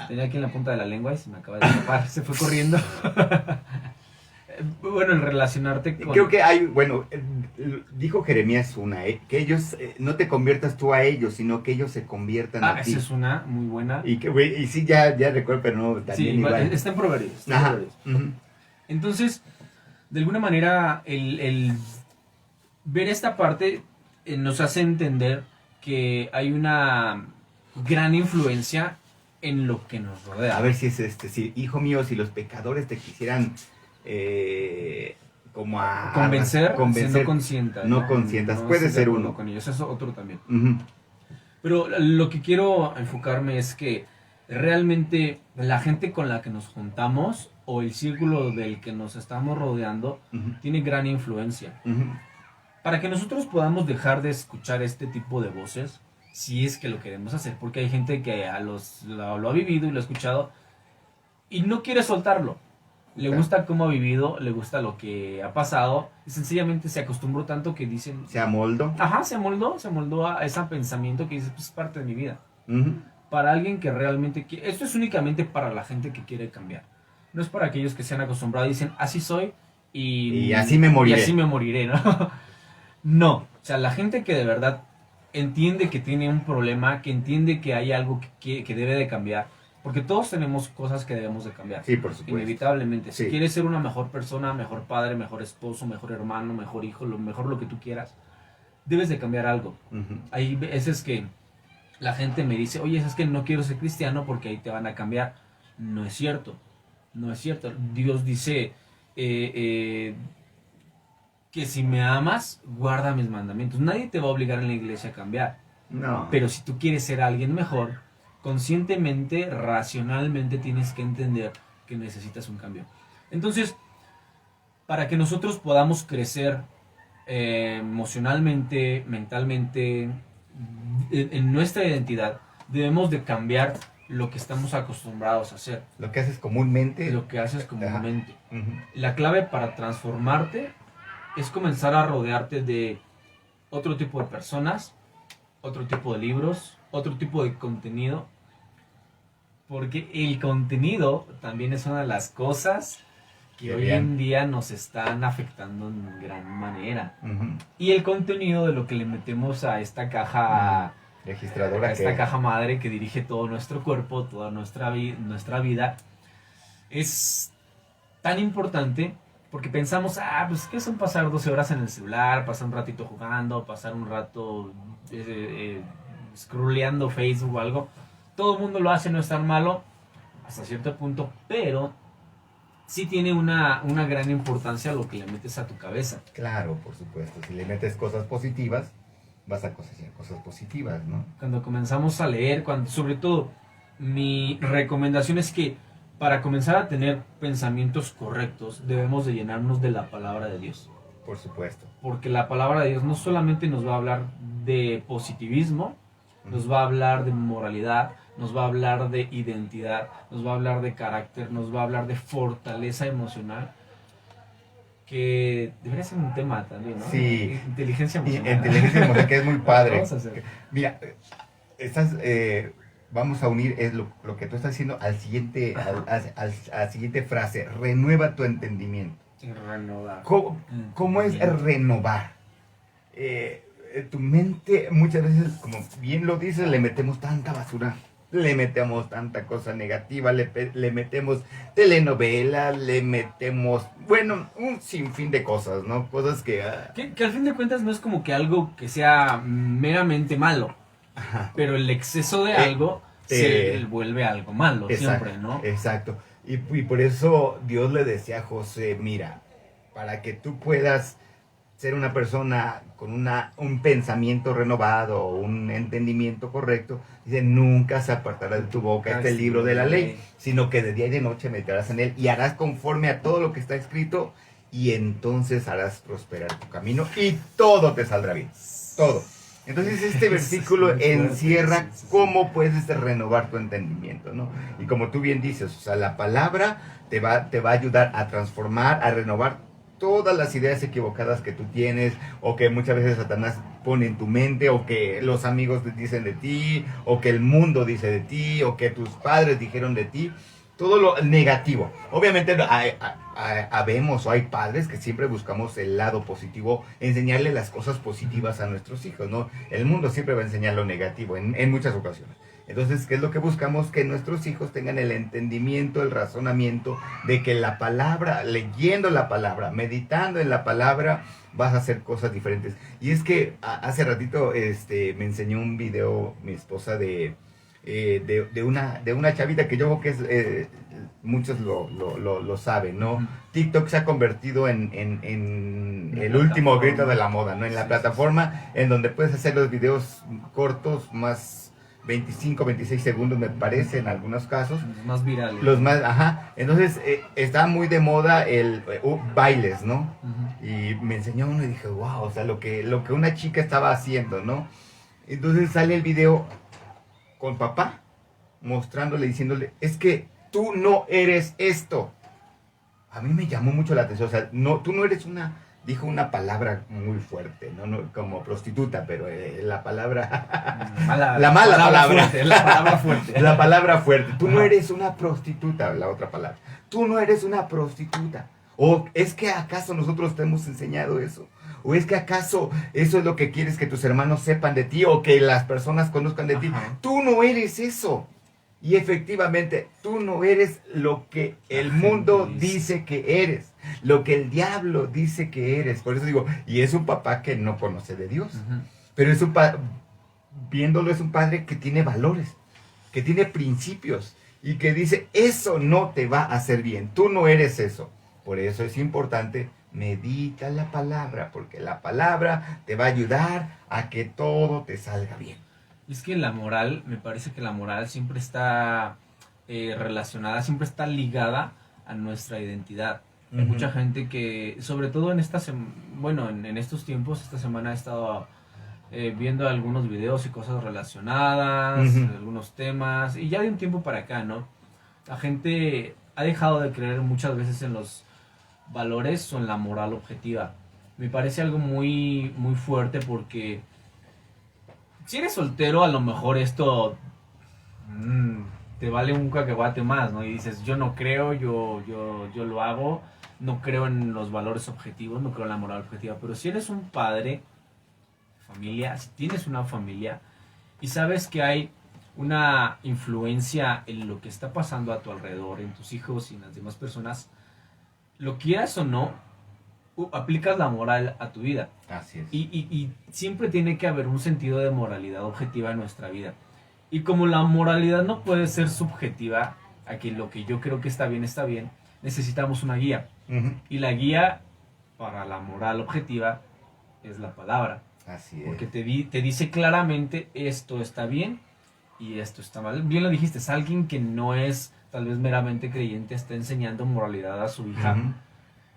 Tenía aquí en la punta de la lengua y se me acaba de escapar. Se fue corriendo. Bueno, el relacionarte con. Creo que dijo Jeremías que ellos, no te conviertas tú a ellos, sino que ellos se conviertan a ti. Esa es una muy buena. Y sí, ya recuerdo, pero no, Sí, también igual. está en Proverbios. está en Ajá. Proverbios. Ujú. Entonces, de alguna manera, el ver esta parte nos hace entender que hay una gran influencia en lo que nos rodea. A ver si es si, hijo mío, si los pecadores te quisieran como Convencer, convencer, si no consientas. no consientas. Puede estés de ser acuerdo uno. con ellos, eso es otro también. Ujú. Pero lo que quiero enfocarme es que realmente la gente con la que nos juntamos o el círculo del que nos estamos rodeando Ujú. tiene gran influencia. Ujú. Para que nosotros podamos dejar de escuchar este tipo de voces, si es que lo queremos hacer, porque hay gente que lo ha vivido y lo ha escuchado y no quiere soltarlo. Le gusta cómo ha vivido, le gusta lo que ha pasado, y sencillamente se acostumbró tanto que dicen... ¿Se amoldó? Ajá, se moldó a ese pensamiento que dice, pues es parte de mi vida. Ujú. Para alguien que realmente quiere... Esto es únicamente para la gente que quiere cambiar. No es para aquellos que se han acostumbrado y dicen, así soy Y así me moriré. Y así me moriré, ¿no? No, o sea, la gente que de verdad entiende que tiene un problema, que entiende que hay algo que debe de cambiar, porque todos tenemos cosas que debemos de cambiar. Sí, por supuesto. Inevitablemente. Si Sí. quieres ser una mejor persona, mejor padre, mejor esposo, mejor hermano, mejor hijo, lo que tú quieras, debes de cambiar algo. Ujú. Hay veces que la gente me dice, oye, es que no quiero ser cristiano porque ahí te van a cambiar. No es cierto. No es cierto. Dios dice que si me amas, guarda mis mandamientos. Nadie te va a obligar en la iglesia a cambiar. No. Pero si tú quieres ser alguien mejor, conscientemente, racionalmente tienes que entender que necesitas un cambio. Entonces, para que nosotros podamos crecer emocionalmente, mentalmente, en nuestra identidad, debemos de cambiar lo que estamos acostumbrados a hacer, Lo que haces comúnmente. lo que haces comúnmente. Ujú. La clave para transformarte es comenzar a rodearte de otro tipo de personas, otro tipo de libros, otro tipo de contenido, porque el contenido también es una de las cosas que Qué hoy bien. en día nos están afectando en gran manera. Ujú. Y el contenido de lo que le metemos a esta caja, Registradora a esta que... caja madre que dirige todo nuestro cuerpo, toda nuestra vida, es tan importante porque pensamos, pues ¿qué son pasar 12 horas en el celular, pasar un ratito jugando, pasar un rato scrolleando Facebook o algo? Todo el mundo lo hace, no es tan malo hasta cierto punto, pero sí tiene una gran importancia lo que le metes a tu cabeza. Claro, por supuesto. Si le metes cosas positivas, vas a cosechar cosas positivas, ¿no? Cuando comenzamos a leer, sobre todo, mi recomendación es que para comenzar a tener pensamientos correctos, debemos de llenarnos de la palabra de Dios. Por supuesto. Porque la palabra de Dios no solamente nos va a hablar de positivismo, nos va a hablar de moralidad, nos va a hablar de identidad, nos va a hablar de carácter, nos va a hablar de fortaleza emocional, que debería ser un tema también, ¿no? Sí. Inteligencia Y emocional. inteligencia emocional, que es muy padre. Vamos a hacer. Mira, vamos a unir lo que tú estás diciendo al siguiente, a la siguiente frase. Renueva tu entendimiento. Renovar. ¿Cómo es renovar? Tu mente, muchas veces, como bien lo dices, le metemos tanta basura. Le metemos tanta cosa negativa, le metemos telenovela, le metemos, bueno, un sinfín de cosas, ¿no? Cosas que... Que al fin de cuentas no es como que algo que sea meramente malo, Ajá. pero el exceso de algo se vuelve algo malo siempre, ¿no? Exacto. Y por eso Dios le decía a José, mira, para que tú puedas ser una persona con un pensamiento renovado, un entendimiento correcto, dice, nunca se apartará de tu boca este libro de la ley, sino que de día y de noche meditarás en él y harás conforme a todo lo que está escrito y entonces harás prosperar tu camino y todo te saldrá bien, todo. Entonces este versículo encierra cómo puedes renovar tu entendimiento, ¿no? Y como tú bien dices, o sea, la palabra te va a ayudar a transformar, a renovar todas las ideas equivocadas que tú tienes, o que muchas veces Satanás pone en tu mente, o que los amigos dicen de ti, o que el mundo dice de ti, o que tus padres dijeron de ti, todo lo negativo. Obviamente habemos o hay padres que siempre buscamos el lado positivo, enseñarle las cosas positivas a nuestros hijos, ¿no? El mundo siempre va a enseñar lo negativo en muchas ocasiones. Entonces, ¿qué es lo que buscamos? Que nuestros hijos tengan el entendimiento, el razonamiento de que la palabra, leyendo la palabra, meditando en la palabra, vas a hacer cosas diferentes. Y es que hace ratito me enseñó un video mi esposa de una chavita que yo creo que es, muchos lo saben, ¿no? TikTok se ha convertido en el último grito de la moda, ¿no? En la plataforma en donde puedes hacer los videos cortos, más 25, 26 segundos me parece en algunos casos. Los más virales. Los más, ajá. Entonces está muy de moda el bailes, ¿no? Y me enseñó uno y dije, wow, o sea, lo que una chica estaba haciendo, ¿no? Entonces sale el video con papá, mostrándole, diciéndole, es que tú no eres esto. a mí me llamó mucho la atención. O sea, no, tú no eres una, dijo una palabra muy fuerte, no, no como prostituta, pero la palabra, la mala palabra, fuerte, la palabra fuerte. la palabra fuerte. Tú no Ajá. eres una prostituta, la otra palabra. Tú no eres una prostituta. ¿O es que acaso nosotros te hemos enseñado eso? ¿O es que acaso eso es lo que quieres que tus hermanos sepan de ti o que las personas conozcan de ti? Ajá. Tú no eres eso. Y efectivamente, tú no eres lo que el mundo dice que eres, lo que el diablo dice que eres. Por eso digo, y es un papá que no conoce de Dios, Ujú. pero viéndolo es un padre que tiene valores, que tiene principios y que dice, eso no te va a hacer bien, tú no eres eso. Por eso es importante, medita la palabra, porque la palabra te va a ayudar a que todo te salga bien. Es que la moral, me parece que la moral siempre está relacionada, siempre está ligada a nuestra identidad. Hay Ujú. mucha gente que, sobre todo en en estos tiempos, esta semana he estado viendo algunos videos y cosas relacionadas, Ujú. algunos temas, y ya de un tiempo para acá, ¿no? La gente ha dejado de creer muchas veces en los valores o en la moral objetiva. Me parece algo muy, muy fuerte porque si eres soltero, a lo mejor esto mm, te vale un cacahuate más, ¿no? Y dices, yo no creo, yo lo hago, no creo en los valores objetivos, no creo en la moral objetiva. Pero si eres un padre, familia, si tienes una familia y sabes que hay una influencia en lo que está pasando a tu alrededor, en tus hijos y en las demás personas, lo quieras o no, aplicas la moral a tu vida. Así es. Y siempre tiene que haber un sentido de moralidad objetiva en nuestra vida. Y como la moralidad no puede ser subjetiva, a que lo que yo creo que está bien, necesitamos una guía. Ujú. Y la guía para la moral objetiva es la palabra. Así es. Porque te dice claramente esto está bien y esto está mal. Bien lo dijiste, es alguien que no es tal vez meramente creyente, está enseñando moralidad a su hija. Ujú.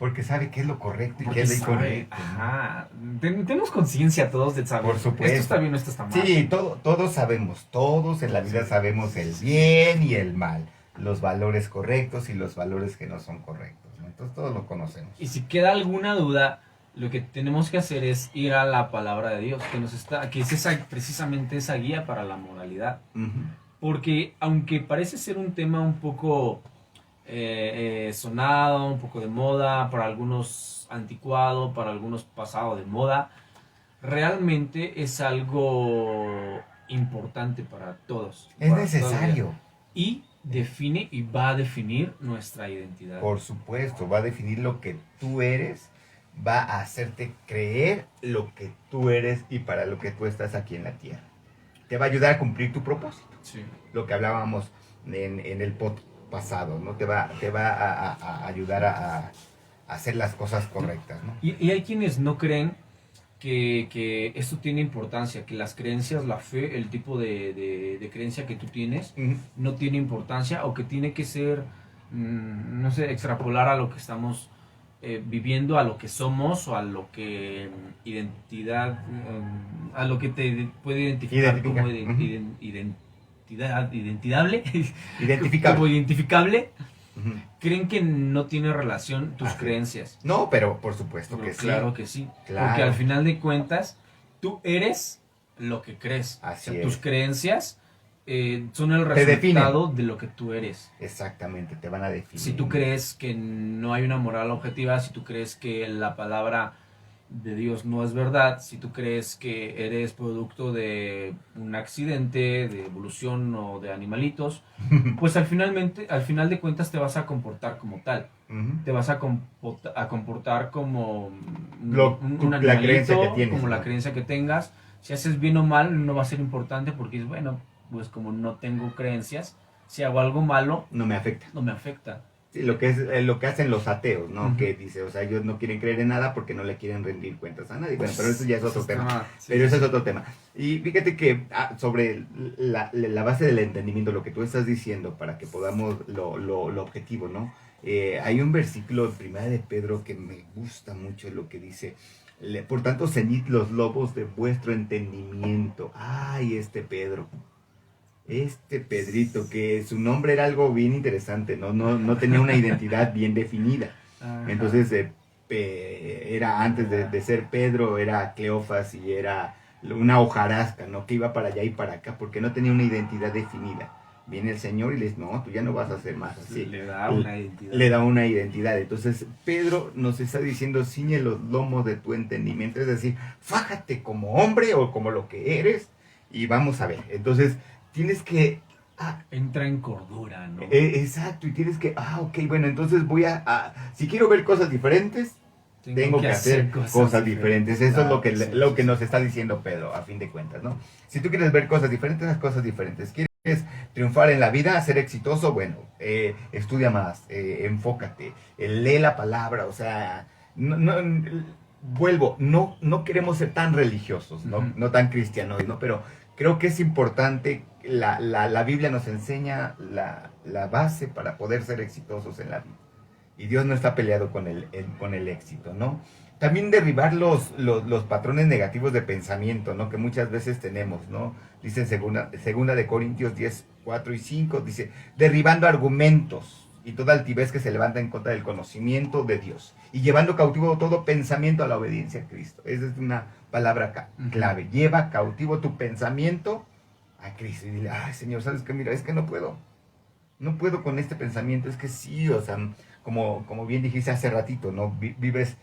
Porque sabe qué es lo correcto y Porque qué es lo sabe, incorrecto. ¿no? ajá, tenemos conciencia todos de saber. Por supuesto. Esto está bien, esto está mal. Sí, todos sabemos, todos en la vida sabemos el bien y el mal, los valores correctos y los valores que no son correctos, ¿no? Entonces todos lo conocemos. Y si queda alguna duda, lo que tenemos que hacer es ir a la palabra de Dios, que es precisamente esa guía para la moralidad. Ujú. Porque aunque parece ser un tema un poco sonado, un poco de moda, para algunos anticuado, para algunos pasado de moda, realmente es algo importante para todos. Es para necesario, toda la vida. Y define y va a definir nuestra identidad. por supuesto, va a definir lo que tú eres, va a hacerte creer lo que tú eres y para lo que tú estás aquí en la tierra. Te va a ayudar a cumplir tu propósito. Sí. Lo que hablábamos en el podcast pasado, ¿no? Te va a ayudar a hacer las cosas correctas, ¿no? Y hay quienes no creen que esto tiene importancia, que las creencias, la fe, el tipo de creencia que tú tienes Ujú. no tiene importancia o que tiene que ser, no sé, extrapolar a lo que estamos viviendo, a lo que somos o a lo que a lo que te puede identificar como Ujú. identidable, Identificable. como identificable. Ujú. Creen que no tiene relación tus Así. creencias. No, pero por supuesto Pero que sí. claro que sí. Claro. Porque al final de cuentas, tú eres lo que crees. Así O sea, es. tus creencias son el Te resultado de lo que tú eres. Exactamente, te van a definir. Si tú crees que no hay una moral objetiva, si tú crees que la palabra de Dios no es verdad, si tú crees que eres producto de un accidente, de evolución o de animalitos, pues al final de cuentas te vas a comportar como tal. Ujú. Te vas a comportar como un La animalito, creencia que tienes, como la ¿no? creencia que tengas. Si haces bien o mal, no va a ser importante porque es bueno, pues como no tengo creencias, si hago algo malo, No me afecta. no me afecta. Sí, lo que es lo que hacen los ateos, ¿no? Ujú. Que dice, o sea, ellos no quieren creer en nada porque no le quieren rendir cuentas a nadie. Bueno, pero eso ya es otro tema. Sí, Pero ese sí. es otro tema. Y fíjate que sobre la base del entendimiento, lo que tú estás diciendo, para que podamos lo objetivo, ¿no? Hay un versículo en Primera de Pedro que me gusta mucho lo que dice, por tanto, ceñid los lomos de vuestro entendimiento. Ay, este Pedro. Este Pedrito, que su nombre era algo bien interesante, no tenía una identidad bien definida. Ajá. Entonces, era antes de ser Pedro, era Cleofas y era una hojarasca, ¿no? Que iba para allá y para acá, porque no tenía una identidad definida. Viene el Señor y le dice, no, tú ya no vas a ser más así. Le da una identidad. Le da una identidad. Entonces, Pedro nos está diciendo, ciñe los lomos de tu entendimiento, es decir, fájate como hombre o como lo que eres y vamos a ver. Entonces, tienes que... entra en cordura, ¿no? Exacto, y tienes que, ok, bueno, entonces si quiero ver cosas diferentes, tengo que hacer cosas diferentes. Eso Claro, es lo que nos está diciendo Pedro, a fin de cuentas, ¿no? Si tú quieres ver cosas diferentes, haz cosas diferentes. ¿Quieres triunfar en la vida, ser exitoso? Bueno, estudia más, enfócate, lee la palabra, o sea, vuelvo, no queremos ser tan religiosos, no tan cristianos, ¿no? Pero creo que es importante, la Biblia nos enseña la base para poder ser exitosos en la vida. Y Dios no está peleado con el éxito, ¿no? También derribar los patrones negativos de pensamiento, ¿no? Que muchas veces tenemos, ¿no? Dice en segunda de Corintios 10, 4 y 5, dice, derribando argumentos y toda altivez que se levanta en contra del conocimiento de Dios y llevando cautivo todo pensamiento a la obediencia a Cristo. Esa es una palabra clave. Lleva cautivo tu pensamiento a Cristo y dile, ay, Señor, ¿sabes qué? Mira, es que no puedo con este pensamiento, es que sí, o sea, como bien dijiste hace ratito, ¿no? Vives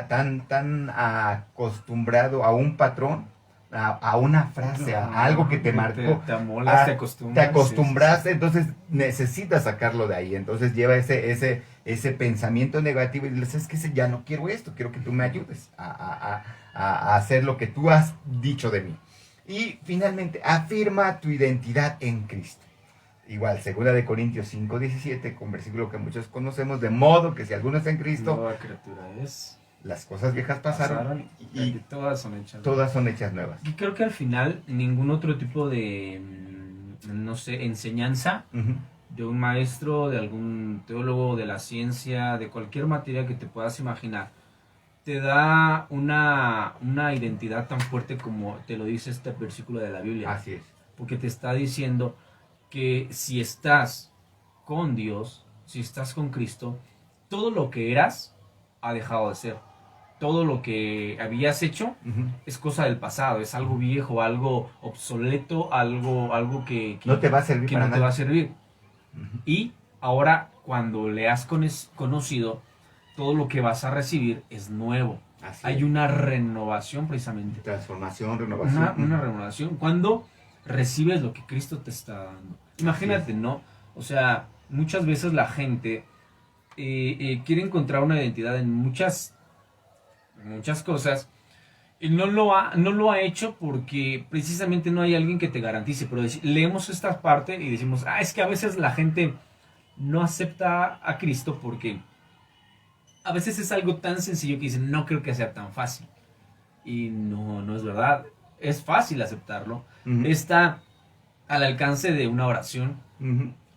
tan acostumbrado a un patrón, a una frase, a algo que te marcó. Te amolas, te acostumbras. Te acostumbras, sí. Entonces necesitas sacarlo de ahí. Entonces lleva ese pensamiento negativo y dices, es que ya no quiero esto, quiero que tú me ayudes a hacer lo que tú has dicho de mí. Y finalmente, afirma tu identidad en Cristo. Igual, 2 Corintios 5, 17, con versículo que muchos conocemos, de modo que si alguno está en Cristo, nueva criatura es. Las cosas viejas pasaron y todas son hechas nuevas. Y creo que al final ningún otro tipo de, no sé, enseñanza de un maestro, de algún teólogo, de la ciencia, de cualquier materia que te puedas imaginar, te da una identidad tan fuerte como te lo dice este versículo de la Biblia. Así es. Porque te está diciendo que si estás con Dios, si estás con Cristo, todo lo que eras ha dejado de ser. Todo lo que habías hecho es cosa del pasado, es algo viejo, algo obsoleto, algo que no te va a servir, que no te va a servir. Y ahora, cuando le has conocido, todo lo que vas a recibir es nuevo. Así Hay es. Una renovación precisamente. Transformación, renovación. Una renovación. Cuando recibes lo que Cristo te está dando. Imagínate, ¿no? O sea, muchas veces la gente quiere encontrar una identidad en muchas cosas y no lo ha hecho porque precisamente no hay alguien que te garantice. Pero leemos esta parte y decimos, es que a veces la gente no acepta a Cristo porque a veces es algo tan sencillo que dicen, no creo que sea tan fácil. Y no es verdad. Es fácil aceptarlo. Está al alcance de una oración.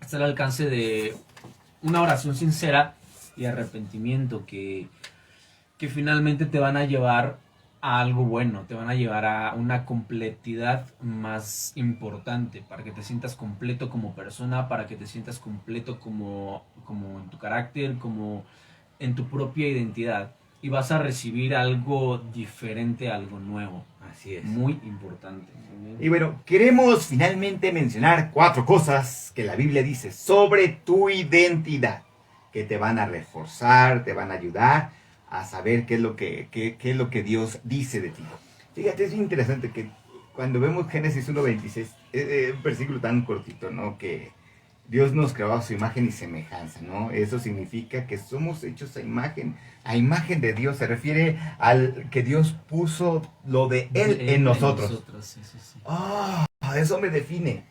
Está al alcance de una oración sincera y arrepentimiento que finalmente te van a llevar a algo bueno, te van a llevar a una completidad más importante, para que te sientas completo como persona, para que te sientas completo como en tu carácter, como en tu propia identidad, y vas a recibir algo diferente, algo nuevo. Así es. Muy importante. Y bueno, queremos finalmente mencionar 4 cosas que la Biblia dice sobre tu identidad, que te van a reforzar, te van a ayudar a saber qué es lo que Dios dice de ti. Fíjate, es interesante que cuando vemos Génesis 1:26, un versículo tan cortito, ¿no? Que Dios nos creó a su imagen y semejanza, ¿no? Eso significa que somos hechos a imagen de Dios. Se refiere al que Dios puso lo de Él en nosotros. Sí. Eso me define.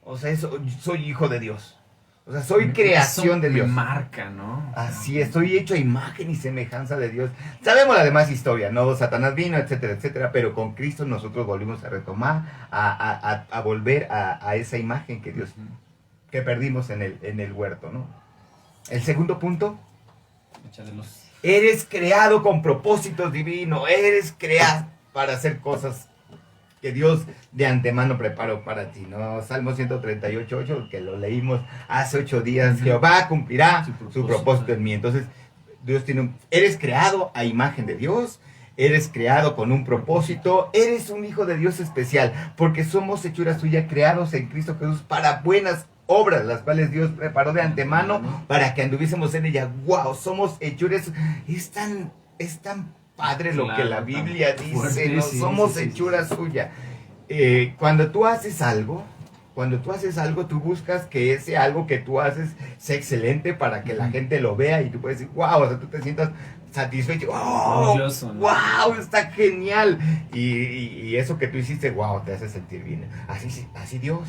O sea, soy hijo de Dios. O sea, soy creación de Dios. Me marca, ¿no? Así es, estoy hecho a imagen y semejanza de Dios. Sabemos la demás historia, ¿no? Satanás vino, etcétera, etcétera, pero con Cristo nosotros volvimos a retomar, a volver a esa imagen que Dios, que perdimos en el huerto, ¿no? El segundo punto, eres creado con propósitos divinos, eres creado para hacer cosas que Dios de antemano preparó para ti, ¿no? Salmo 138:8, que lo leímos hace 8 días, Jehová cumplirá su propósito en mí. Entonces, Dios tiene eres creado a imagen de Dios, eres creado con un propósito, eres un hijo de Dios especial, porque somos hechura suya, creados en Cristo Jesús para buenas obras, las cuales Dios preparó de antemano para que anduviésemos en ella. ¡Wow! Somos hechuras. Es tan padre lo que la Biblia dice. Fuerte, ¿no? Somos hechura suya. Cuando tú haces algo, tú buscas que ese algo que tú haces sea excelente para que la gente lo vea y tú puedes decir, wow, o sea, tú te sientas satisfecho, wow, orgulloso, ¿no? Wow, está genial. Y eso que tú hiciste, wow, te hace sentir bien. Así Dios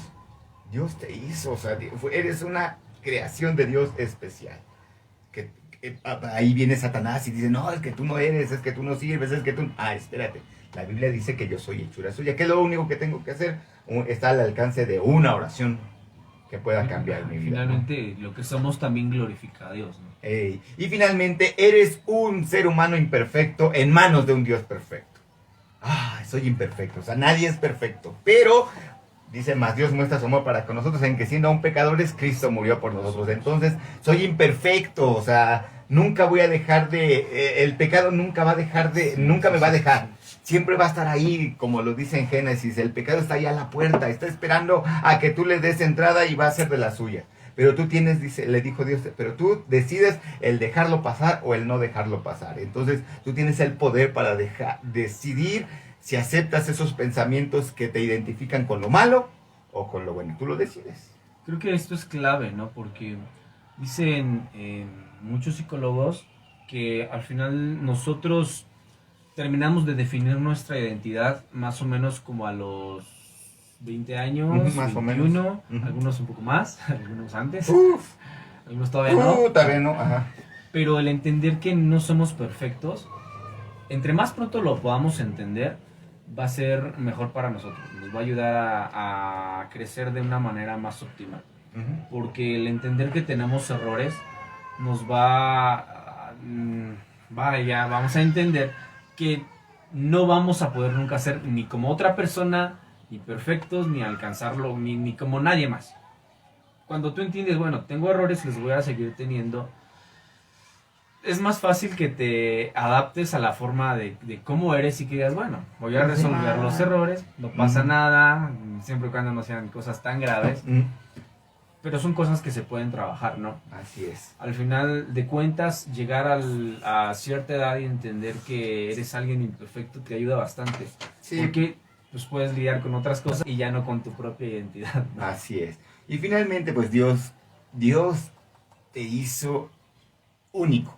te hizo, o sea, eres una creación de Dios especial. Ahí viene Satanás y dice, no, es que tú no eres, es que tú no sirves, es que tú... espérate, la Biblia dice que yo soy hechura suya, que es lo único que tengo que hacer. Está al alcance de una oración que pueda cambiar mi vida. Finalmente, ¿no? Lo que somos también glorifica a Dios, ¿no? Y finalmente, eres un ser humano imperfecto en manos de un Dios perfecto. Soy imperfecto, o sea, nadie es perfecto, pero... Dice más, Dios muestra su amor para con nosotros en que siendo aún pecadores, Cristo murió por nosotros. Entonces, soy imperfecto, o sea, nunca voy a dejar el pecado nunca me va a dejar. Siempre va a estar ahí, como lo dice en Génesis, el pecado está ahí a la puerta, está esperando a que tú le des entrada y va a ser de la suya. Pero tú le dijo Dios, pero tú decides el dejarlo pasar o el no dejarlo pasar. Entonces, tú tienes el poder para decidir si aceptas esos pensamientos que te identifican con lo malo o con lo bueno. Tú lo decides. Creo que esto es clave, ¿no? Porque dicen muchos psicólogos que al final nosotros terminamos de definir nuestra identidad más o menos como a los 20 años, más 21, o menos. Algunos un poco más, algunos antes, Uf. algunos todavía no. Todavía no, ajá. Pero el entender que no somos perfectos, entre más pronto lo podamos entender, va a ser mejor para nosotros. Nos va a ayudar a crecer de una manera más óptima. Porque el entender que tenemos errores nos vamos a entender que no vamos a poder nunca ser ni como otra persona, ni perfectos, ni alcanzarlo, ni como nadie más. Cuando tú entiendes, bueno, tengo errores, los voy a seguir teniendo, es más fácil que te adaptes a la forma de cómo eres y que digas, bueno, voy a resolver los errores, no pasa nada, siempre y cuando no sean cosas tan graves, pero son cosas que se pueden trabajar, ¿no? Así es. Al final de cuentas, llegar a cierta edad y entender que eres alguien imperfecto te ayuda bastante. Sí. Porque pues, puedes lidiar con otras cosas y ya no con tu propia identidad, ¿no? Así es. Y finalmente, pues Dios te hizo único.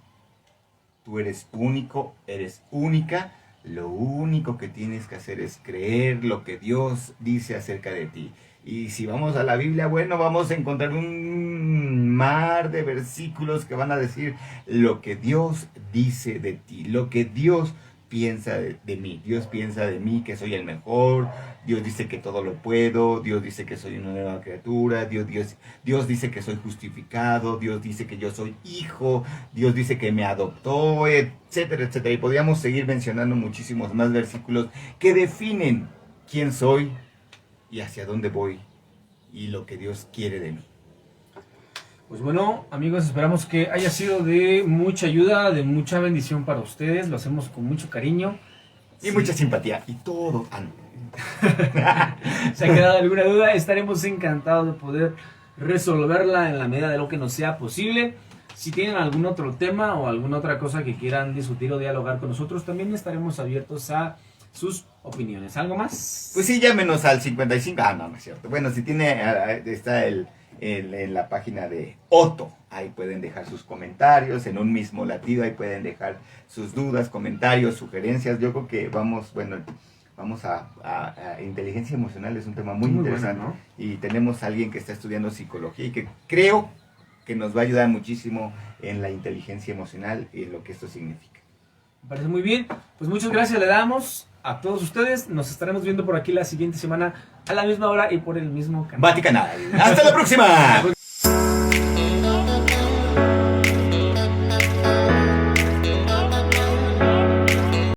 Tú eres único, eres única. Lo único que tienes que hacer es creer lo que Dios dice acerca de ti. Y si vamos a la Biblia, bueno, vamos a encontrar un mar de versículos que van a decir lo que Dios dice de ti, lo que Dios piensa de mí. Dios piensa de mí que soy el mejor. Dios dice que todo lo puedo. Dios dice que soy una nueva criatura. Dios dice que soy justificado. Dios dice que yo soy hijo. Dios dice que me adoptó, etcétera, etcétera. Y podríamos seguir mencionando muchísimos más versículos que definen quién soy y hacia dónde voy y lo que Dios quiere de mí. Pues bueno, amigos, esperamos que haya sido de mucha ayuda, de mucha bendición para ustedes. Lo hacemos con mucho cariño. Y mucha simpatía. Y todo. ¿Se ha quedado alguna duda? Estaremos encantados de poder resolverla en la medida de lo que nos sea posible. Si tienen algún otro tema o alguna otra cosa que quieran discutir o dialogar con nosotros, también estaremos abiertos a sus opiniones. ¿Algo más? Pues sí, llámenos al 55. No es cierto. Bueno, si está en la página de Otto, ahí pueden dejar sus comentarios en un mismo latido, ahí pueden dejar sus dudas, comentarios, sugerencias. Yo creo que vamos a inteligencia emocional, es un tema muy interesante, bueno, ¿no? Y tenemos a alguien que está estudiando psicología y que creo que nos va a ayudar muchísimo en la inteligencia emocional y en lo que esto significa. Me parece muy bien. Pues muchas gracias le damos a todos ustedes. Nos estaremos viendo por aquí la siguiente semana a la misma hora y por el mismo canal. Vaticanal. ¡Hasta la próxima!